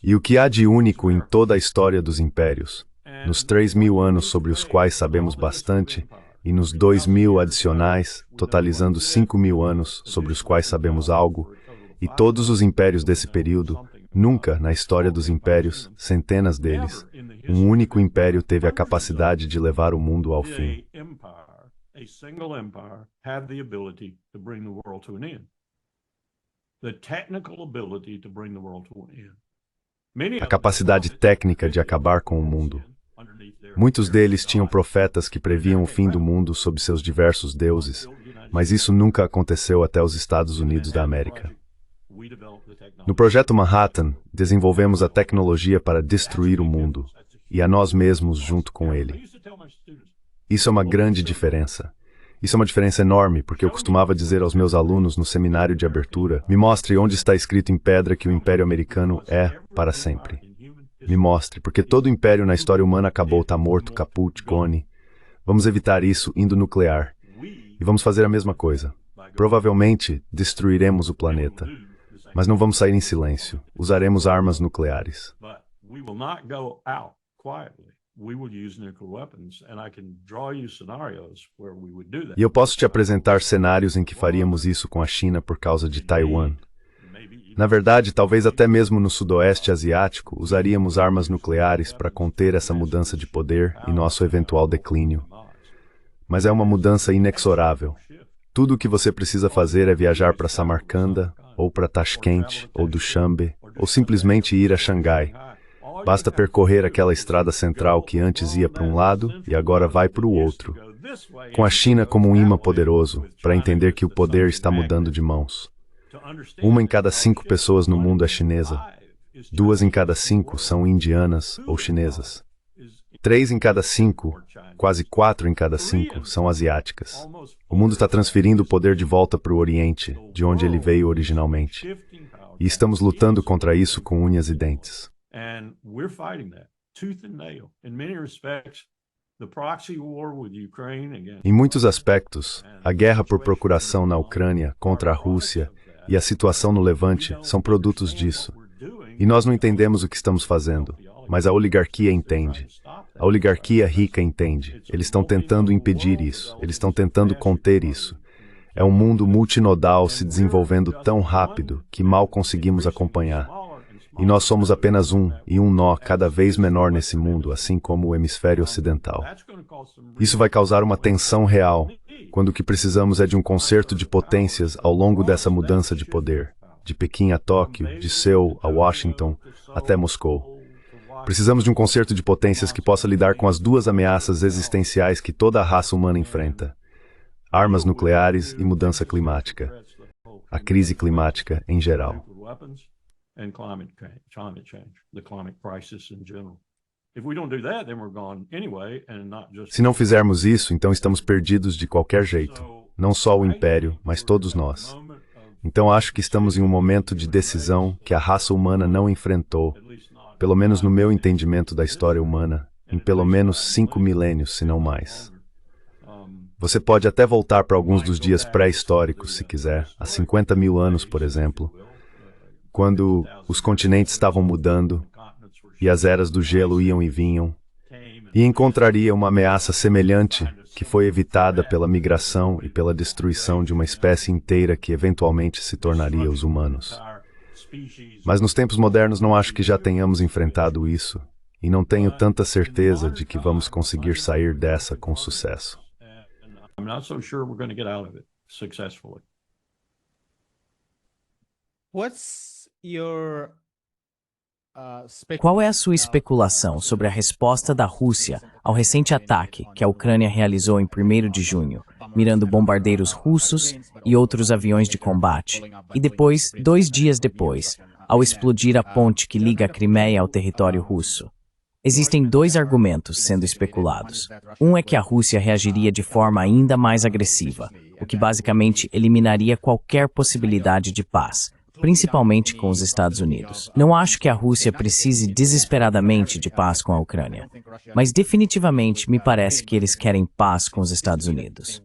E o que há de único em toda a história dos impérios, nos 3.000 anos sobre os quais sabemos bastante, e nos 2.000 adicionais, totalizando 5.000 anos sobre os quais sabemos algo, e todos os impérios desse período, nunca na história dos impérios, centenas deles, um único império teve a capacidade de levar o mundo ao fim. A single empire had the ability to bring the world to an end. The technical ability to bring the world to an end. A capacidade técnica de acabar com o mundo. Muitos deles tinham profetas que previam o fim do mundo sob seus diversos deuses, mas isso nunca aconteceu até os Estados Unidos da América. No projeto Manhattan, desenvolvemos a tecnologia para destruir o mundo, e a nós mesmos junto com ele. Isso é uma grande diferença. Isso é uma diferença enorme, porque eu costumava dizer aos meus alunos no seminário de abertura: me mostre onde está escrito em pedra que o Império Americano é para sempre. Me mostre, porque todo império na história humana acabou, está morto, caput, gone. Vamos evitar isso indo nuclear. E vamos fazer a mesma coisa. Provavelmente destruiremos o planeta. Mas não vamos sair em silêncio. Usaremos armas nucleares. E eu posso te apresentar cenários em que faríamos isso com a China por causa de Taiwan. Na verdade, talvez até mesmo no sudoeste asiático, usaríamos armas nucleares para conter essa mudança de poder e nosso eventual declínio. Mas é uma mudança inexorável. Tudo o que você precisa fazer é viajar para Samarcanda, ou para Tashkent, ou Dushanbe, ou simplesmente ir a Xangai. Basta percorrer aquela estrada central que antes ia para um lado e agora vai para o outro, com a China como um imã poderoso, para entender que o poder está mudando de mãos. 1 em cada 5 pessoas no mundo é chinesa. 2 em cada 5 são indianas ou chinesas. 3 em cada 5, quase 4 em cada 5, são asiáticas. O mundo está transferindo o poder de volta para o Oriente, de onde ele veio originalmente. E estamos lutando contra isso com unhas e dentes. Em muitos aspectos, a guerra por procuração na Ucrânia contra a Rússia e a situação no Levante são produtos disso. E nós não entendemos o que estamos fazendo, mas a oligarquia entende. A oligarquia rica entende. Eles estão tentando impedir isso. Eles estão tentando conter isso. É um mundo multinodal se desenvolvendo tão rápido que mal conseguimos acompanhar. E nós somos apenas e um nó cada vez menor nesse mundo, assim como o hemisfério ocidental. Isso vai causar uma tensão real, quando o que precisamos é de um concerto de potências ao longo dessa mudança de poder, de Pequim a Tóquio, de Seul a Washington, até Moscou. Precisamos de um concerto de potências que possa lidar com as duas ameaças existenciais que toda a raça humana enfrenta: armas nucleares e mudança climática. A crise climática em geral. Se não fizermos isso, então estamos perdidos de qualquer jeito. Não só o Império, mas todos nós. Então acho que estamos em um momento de decisão que a raça humana não enfrentou, pelo menos no meu entendimento da história humana, em pelo menos 5 milênios, se não mais. Você pode até voltar para alguns dos dias pré-históricos, se quiser, há 50 mil anos, por exemplo, quando os continentes estavam mudando e as eras do gelo iam e vinham, e encontraria uma ameaça semelhante que foi evitada pela migração e pela destruição de uma espécie inteira que eventualmente se tornaria os humanos. Mas nos tempos modernos não acho que já tenhamos enfrentado isso, e não tenho tanta certeza de que vamos conseguir sair dessa com sucesso. I'm not so sure we're going to get out of it successfully. What's your Qual é a sua especulação sobre a resposta da Rússia ao recente ataque que a Ucrânia realizou em 1º de junho, mirando bombardeiros russos e outros aviões de combate, e depois, 2 dias depois, ao explodir a ponte que liga a Crimeia ao território russo? Existem 2 argumentos sendo especulados. Um é que a Rússia reagiria de forma ainda mais agressiva, o que basicamente eliminaria qualquer possibilidade de paz, principalmente com os Estados Unidos. Não acho que a Rússia precise desesperadamente de paz com a Ucrânia, mas definitivamente me parece que eles querem paz com os Estados Unidos.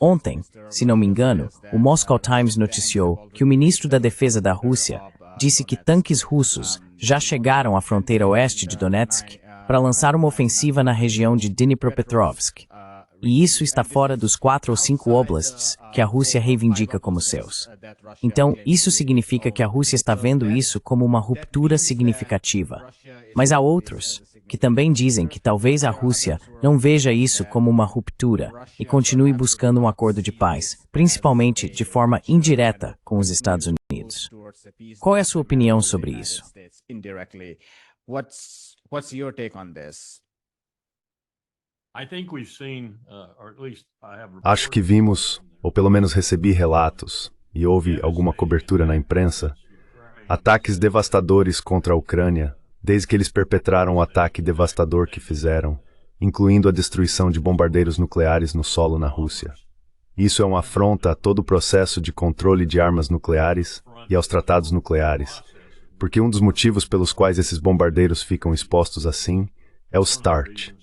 Ontem, se não me engano, o Moscow Times noticiou que o ministro da Defesa da Rússia, disse que tanques russos já chegaram à fronteira oeste de Donetsk para lançar uma ofensiva na região de Dnipropetrovsk. E isso está fora dos 4 ou 5 oblasts que a Rússia reivindica como seus. Então, isso significa que a Rússia está vendo isso como uma ruptura significativa. Mas há outros que também dizem que talvez a Rússia não veja isso como uma ruptura e continue buscando um acordo de paz, principalmente de forma indireta com os Estados Unidos. Qual é a sua opinião sobre isso? What's your take on this? Acho que vimos, ou pelo menos recebi relatos, e houve alguma cobertura na imprensa, ataques devastadores contra a Ucrânia, desde que eles perpetraram o ataque devastador que fizeram, incluindo a destruição de bombardeiros nucleares no solo na Rússia. Isso é uma afronta a todo o processo de controle de armas nucleares e aos tratados nucleares, porque um dos motivos pelos quais esses bombardeiros ficam expostos assim é o START.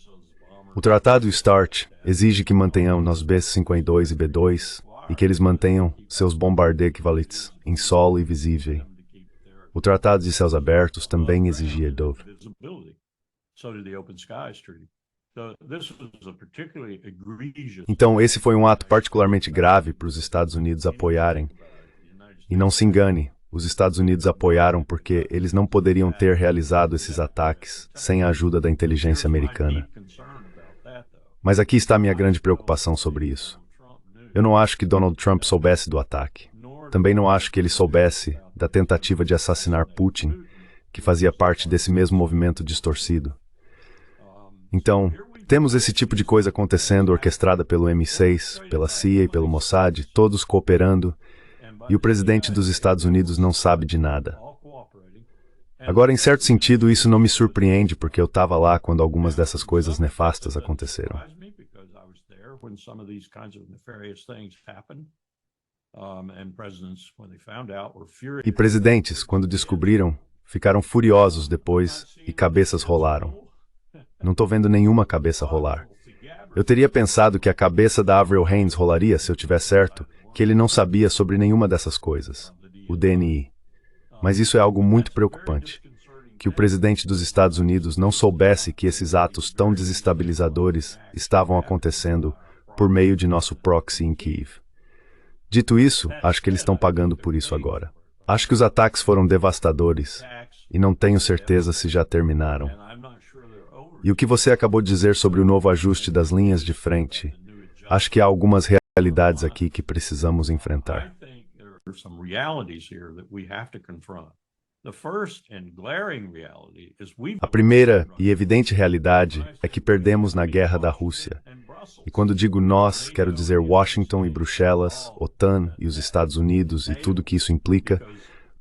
O tratado START exige que mantenham nos B-52 e B-2 e que eles mantenham seus bombardeequivalentes em solo e visível. O Tratado de Céus Abertos também exigia Dove. Então, esse foi um ato particularmente grave para os Estados Unidos apoiarem. E não se engane, os Estados Unidos apoiaram porque eles não poderiam ter realizado esses ataques sem a ajuda da inteligência americana. Mas aqui está a minha grande preocupação sobre isso. Eu não acho que Donald Trump soubesse do ataque. Também não acho que ele soubesse da tentativa de assassinar Putin, que fazia parte desse mesmo movimento distorcido. Então, temos esse tipo de coisa acontecendo orquestrada pelo MI6, pela CIA e pelo Mossad, todos cooperando, e o presidente dos Estados Unidos não sabe de nada. Agora, em certo sentido, isso não me surpreende, porque eu estava lá quando algumas dessas coisas nefastas aconteceram. E presidentes, quando descobriram, ficaram furiosos depois e cabeças rolaram. Não estou vendo nenhuma cabeça rolar. Eu teria pensado que a cabeça da Avril Haines rolaria se eu tiver certo, que ele não sabia sobre nenhuma dessas coisas, o DNI. Mas isso é algo muito preocupante, que o presidente dos Estados Unidos não soubesse que esses atos tão desestabilizadores estavam acontecendo por meio de nosso proxy em Kiev. Dito isso, acho que eles estão pagando por isso agora. Acho que os ataques foram devastadores, e não tenho certeza se já terminaram. E o que você acabou de dizer sobre o novo ajuste das linhas de frente, acho que há algumas realidades aqui que precisamos enfrentar. A primeira e evidente realidade é que perdemos na guerra da Rússia. E quando digo nós, quero dizer Washington e Bruxelas, OTAN e os Estados Unidos e tudo que isso implica,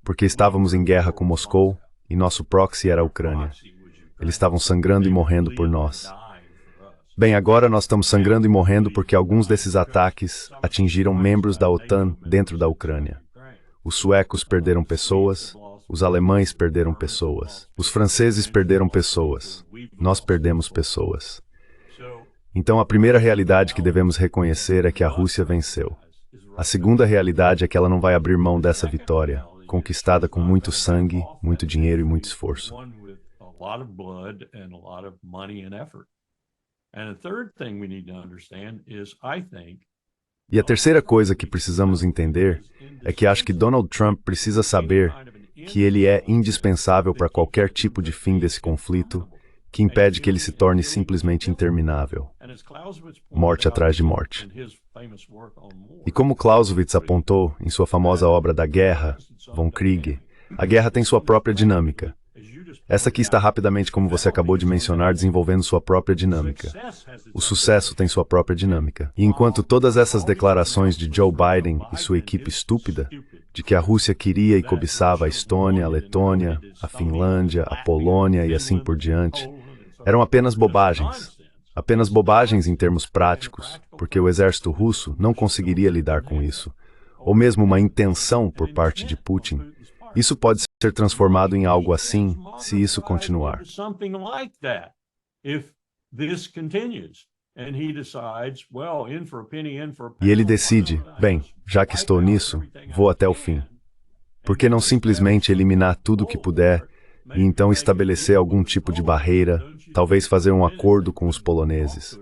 porque estávamos em guerra com Moscou e nosso proxy era a Ucrânia. Eles estavam sangrando e morrendo por nós. Bem, agora nós estamos sangrando e morrendo porque alguns desses ataques atingiram membros da OTAN dentro da Ucrânia. Os suecos perderam pessoas, os alemães perderam pessoas, os franceses perderam pessoas, nós perdemos pessoas. Então a primeira realidade que devemos reconhecer é que a Rússia venceu. A segunda realidade é que ela não vai abrir mão dessa vitória, conquistada com muito sangue, muito dinheiro e muito esforço. E a terceira coisa que precisamos entender é que acho que Donald Trump precisa saber que ele é indispensável para qualquer tipo de fim desse conflito, que impede que ele se torne simplesmente interminável. Morte atrás de morte. E como Clausewitz apontou em sua famosa obra da Guerra, Von Krieg, a guerra tem sua própria dinâmica. Essa aqui está rapidamente, como você acabou de mencionar, desenvolvendo sua própria dinâmica. O sucesso tem sua própria dinâmica. E enquanto todas essas declarações de Joe Biden e sua equipe estúpida, de que a Rússia queria e cobiçava a Estônia, a Letônia, a Finlândia, a Polônia e assim por diante, eram apenas bobagens. Apenas bobagens em termos práticos, porque o exército russo não conseguiria lidar com isso. Ou mesmo uma intenção por parte de Putin. Isso pode ser transformado em algo assim, se isso continuar. E ele decide, bem, já que estou nisso, vou até o fim. Por que não simplesmente eliminar tudo o que puder e então estabelecer algum tipo de barreira, talvez fazer um acordo com os poloneses?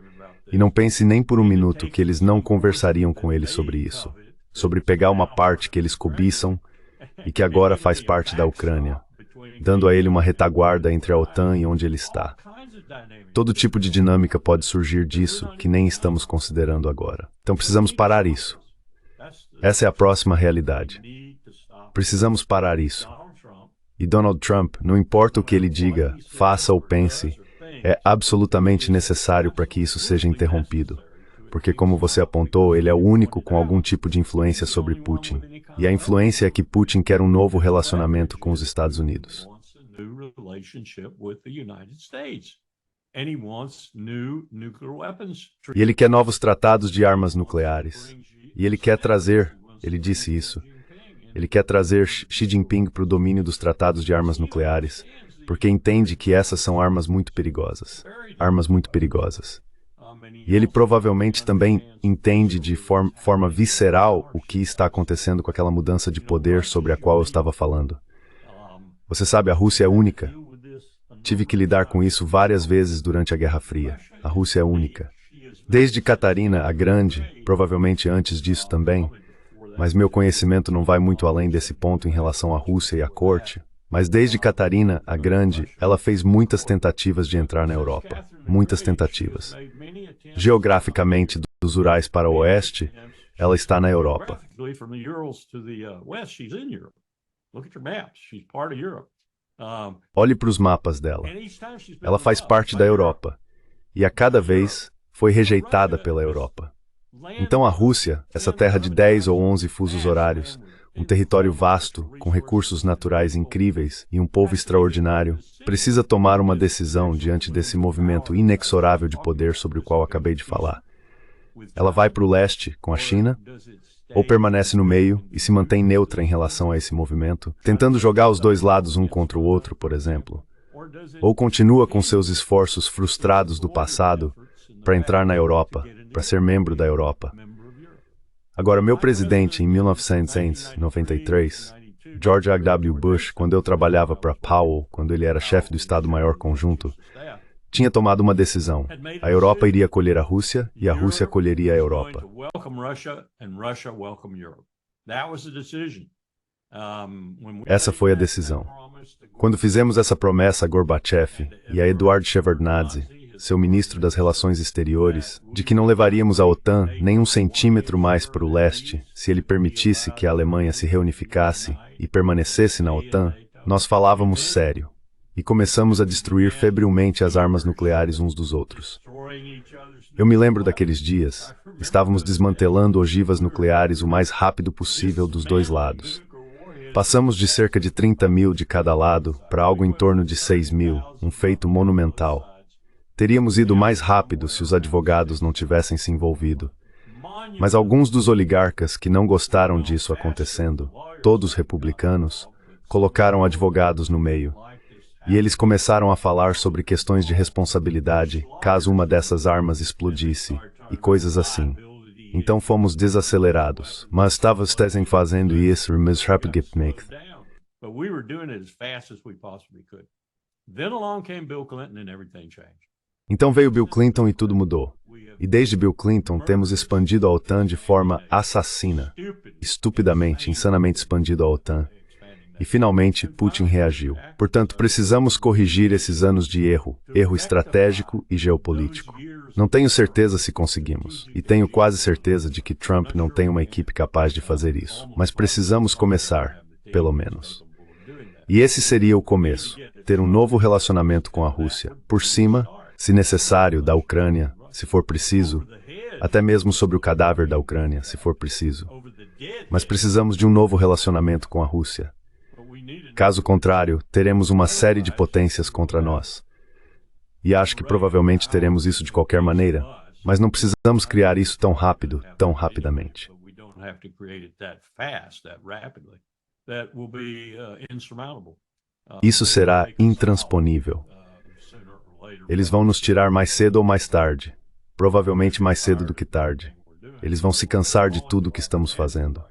E não pense nem por um minuto que eles não conversariam com ele sobre isso, sobre pegar uma parte que eles cobiçam e que agora faz parte da Ucrânia, dando a ele uma retaguarda entre a OTAN e onde ele está. Todo tipo de dinâmica pode surgir disso que nem estamos considerando agora. Então precisamos parar isso. Essa é a próxima realidade. Precisamos parar isso. E Donald Trump, não importa o que ele diga, faça ou pense, é absolutamente necessário para que isso seja interrompido. Porque, como você apontou, ele é o único com algum tipo de influência sobre Putin. E a influência é que Putin quer um novo relacionamento com os Estados Unidos. E ele quer novos tratados de armas nucleares. E ele quer trazer, ele disse isso, ele quer trazer Xi Jinping para o domínio dos tratados de armas nucleares, porque entende que essas são armas muito perigosas. Armas muito perigosas. E ele provavelmente também entende de forma visceral o que está acontecendo com aquela mudança de poder sobre a qual eu estava falando. Você sabe, a Rússia é única. Tive que lidar com isso várias vezes durante a Guerra Fria. A Rússia é única. Desde Catarina a Grande, provavelmente antes disso também, mas meu conhecimento não vai muito além desse ponto em relação à Rússia e à corte. Mas desde Catarina a Grande, ela fez muitas tentativas de entrar na Europa. Muitas tentativas. Geograficamente, dos Urais para o oeste, ela está na Europa. Olhe para os mapas dela. Ela faz parte da Europa. E a cada vez foi rejeitada pela Europa. Então a Rússia, essa terra de 10 ou 11 fusos horários, um território vasto, com recursos naturais incríveis e um povo extraordinário, precisa tomar uma decisão diante desse movimento inexorável de poder sobre o qual acabei de falar. Ela vai para o leste, com a China, ou permanece no meio e se mantém neutra em relação a esse movimento, tentando jogar os dois lados um contra o outro, por exemplo. Ou continua com seus esforços frustrados do passado para entrar na Europa, para ser membro da Europa. Agora, meu presidente, em 1993, George H.W. Bush, quando eu trabalhava para Powell, quando ele era chefe do Estado-Maior Conjunto, tinha tomado uma decisão. A Europa iria acolher a Rússia e a Rússia acolheria a Europa. Essa foi a decisão. Quando fizemos essa promessa a Gorbachev e a Eduard Shevardnadze, seu ministro das Relações Exteriores, de que não levaríamos a OTAN nem um centímetro mais para o leste se ele permitisse que a Alemanha se reunificasse e permanecesse na OTAN, nós falávamos sério e começamos a destruir febrilmente as armas nucleares uns dos outros. Eu me lembro daqueles dias. Estávamos desmantelando ogivas nucleares o mais rápido possível dos dois lados. Passamos de cerca de 30 mil de cada lado para algo em torno de 6 mil, um feito monumental. Teríamos ido mais rápido se os advogados não tivessem se envolvido. Mas alguns dos oligarcas que não gostaram disso acontecendo, todos republicanos, colocaram advogados no meio. E eles começaram a falar sobre questões de responsabilidade caso uma dessas armas explodisse, e coisas assim. Então fomos desacelerados, mas estávamos fazendo isso mais rápido que make. Então veio Bill Clinton e tudo mudou. E desde Bill Clinton temos expandido a OTAN de forma assassina, estupidamente, insanamente expandido a OTAN. E finalmente Putin reagiu. Portanto, precisamos corrigir esses anos de erro estratégico e geopolítico. Não tenho certeza se conseguimos, e tenho quase certeza de que Trump não tem uma equipe capaz de fazer isso. Mas precisamos começar, pelo menos. E esse seria o começo, ter um novo relacionamento com a Rússia, por cima, se necessário, da Ucrânia, se for preciso, até mesmo sobre o cadáver da Ucrânia, se for preciso. Mas precisamos de um novo relacionamento com a Rússia. Caso contrário, teremos uma série de potências contra nós. E acho que provavelmente teremos isso de qualquer maneira, mas não precisamos criar isso tão rápido, tão rapidamente. Isso será intransponível. Eles vão nos tirar mais cedo ou mais tarde, provavelmente mais cedo do que tarde. Eles vão se cansar de tudo o que estamos fazendo.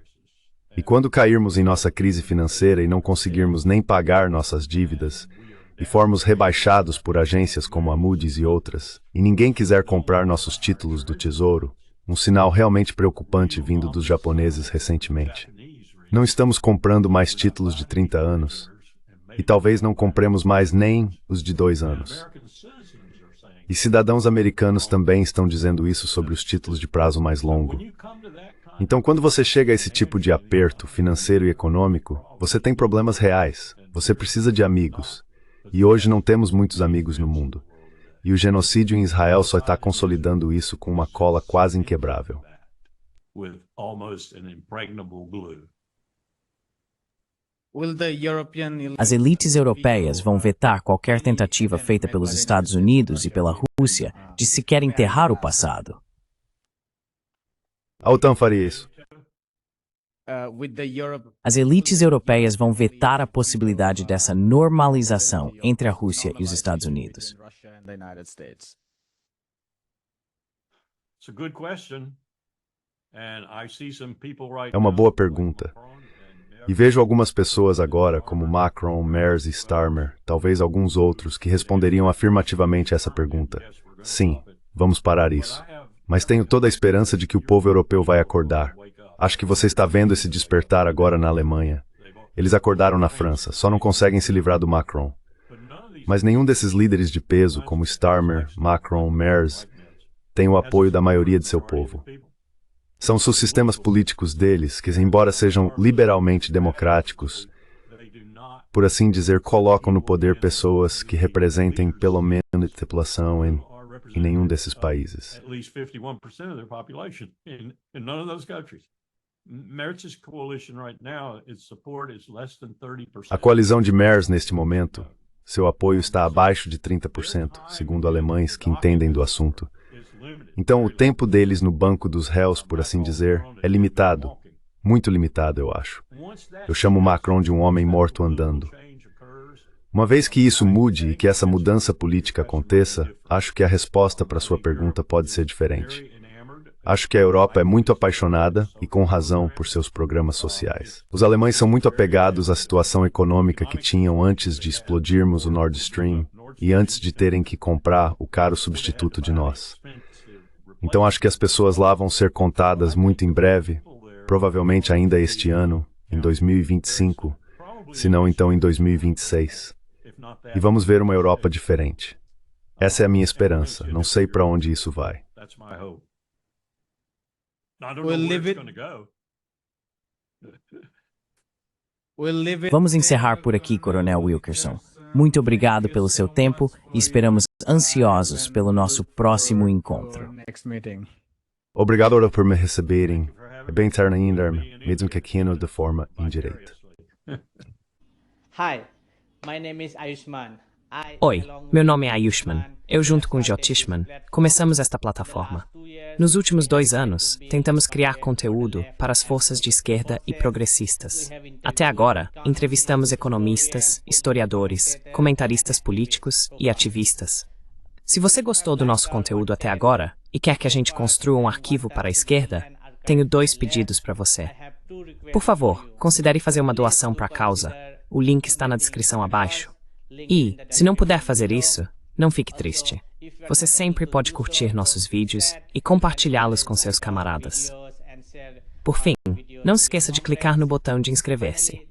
E quando cairmos em nossa crise financeira e não conseguirmos nem pagar nossas dívidas, e formos rebaixados por agências como a Moody's e outras, e ninguém quiser comprar nossos títulos do Tesouro, um sinal realmente preocupante vindo dos japoneses recentemente. Não estamos comprando mais títulos de 30 anos, e talvez não compremos mais nem os de 2 anos. E cidadãos americanos também estão dizendo isso sobre os títulos de prazo mais longo. Então, quando você chega a esse tipo de aperto financeiro e econômico, você tem problemas reais, você precisa de amigos. E hoje não temos muitos amigos no mundo. E o genocídio em Israel só está consolidando isso com uma cola quase inquebrável. As elites europeias vão vetar qualquer tentativa feita pelos Estados Unidos e pela Rússia de sequer enterrar o passado. A OTAN faria isso. As elites europeias vão vetar a possibilidade dessa normalização entre a Rússia e os Estados Unidos. É uma boa pergunta. E vejo algumas pessoas agora, como Macron, Merz e Starmer, talvez alguns outros, que responderiam afirmativamente a essa pergunta. Sim, vamos parar isso. Mas tenho toda a esperança de que o povo europeu vai acordar. Acho que você está vendo esse despertar agora na Alemanha. Eles acordaram na França, só não conseguem se livrar do Macron. Mas nenhum desses líderes de peso, como Starmer, Macron, Merz, tem o apoio da maioria de seu povo. São os sistemas políticos deles, que embora sejam liberalmente democráticos, por assim dizer, colocam no poder pessoas que representem pelo menos a população em nenhum desses países. A coalizão de Merz, neste momento, seu apoio está abaixo de 30%, segundo alemães que entendem do assunto. Então, o tempo deles no banco dos réus, por assim dizer, é limitado. Muito limitado, eu acho. Eu chamo Macron de um homem morto andando. Uma vez que isso mude e que essa mudança política aconteça, acho que a resposta para sua pergunta pode ser diferente. Acho que a Europa é muito apaixonada, e com razão, por seus programas sociais. Os alemães são muito apegados à situação econômica que tinham antes de explodirmos o Nord Stream e antes de terem que comprar o caro substituto de nós. Então acho que as pessoas lá vão ser contadas muito em breve, provavelmente ainda este ano, em 2025, se não então em 2026. E vamos ver uma Europa diferente. Essa é a minha esperança. Não sei para onde isso vai. Vamos encerrar por aqui, Coronel Wilkerson. Muito obrigado pelo seu tempo e esperamos ansiosos pelo nosso próximo encontro. Obrigado por me receberem. É bem terno-me, mesmo que aqui de forma indireta. Oi, meu nome é Ayushman. Eu, junto com Jyotishman, começamos esta plataforma. Nos últimos 2 anos, tentamos criar conteúdo para as forças de esquerda e progressistas. Até agora, entrevistamos economistas, historiadores, comentaristas políticos e ativistas. Se você gostou do nosso conteúdo até agora e quer que a gente construa um arquivo para a esquerda, tenho 2 pedidos para você. Por favor, considere fazer uma doação para a causa. O link está na descrição abaixo. E, se não puder fazer isso, não fique triste. Você sempre pode curtir nossos vídeos e compartilhá-los com seus camaradas. Por fim, não se esqueça de clicar no botão de inscrever-se.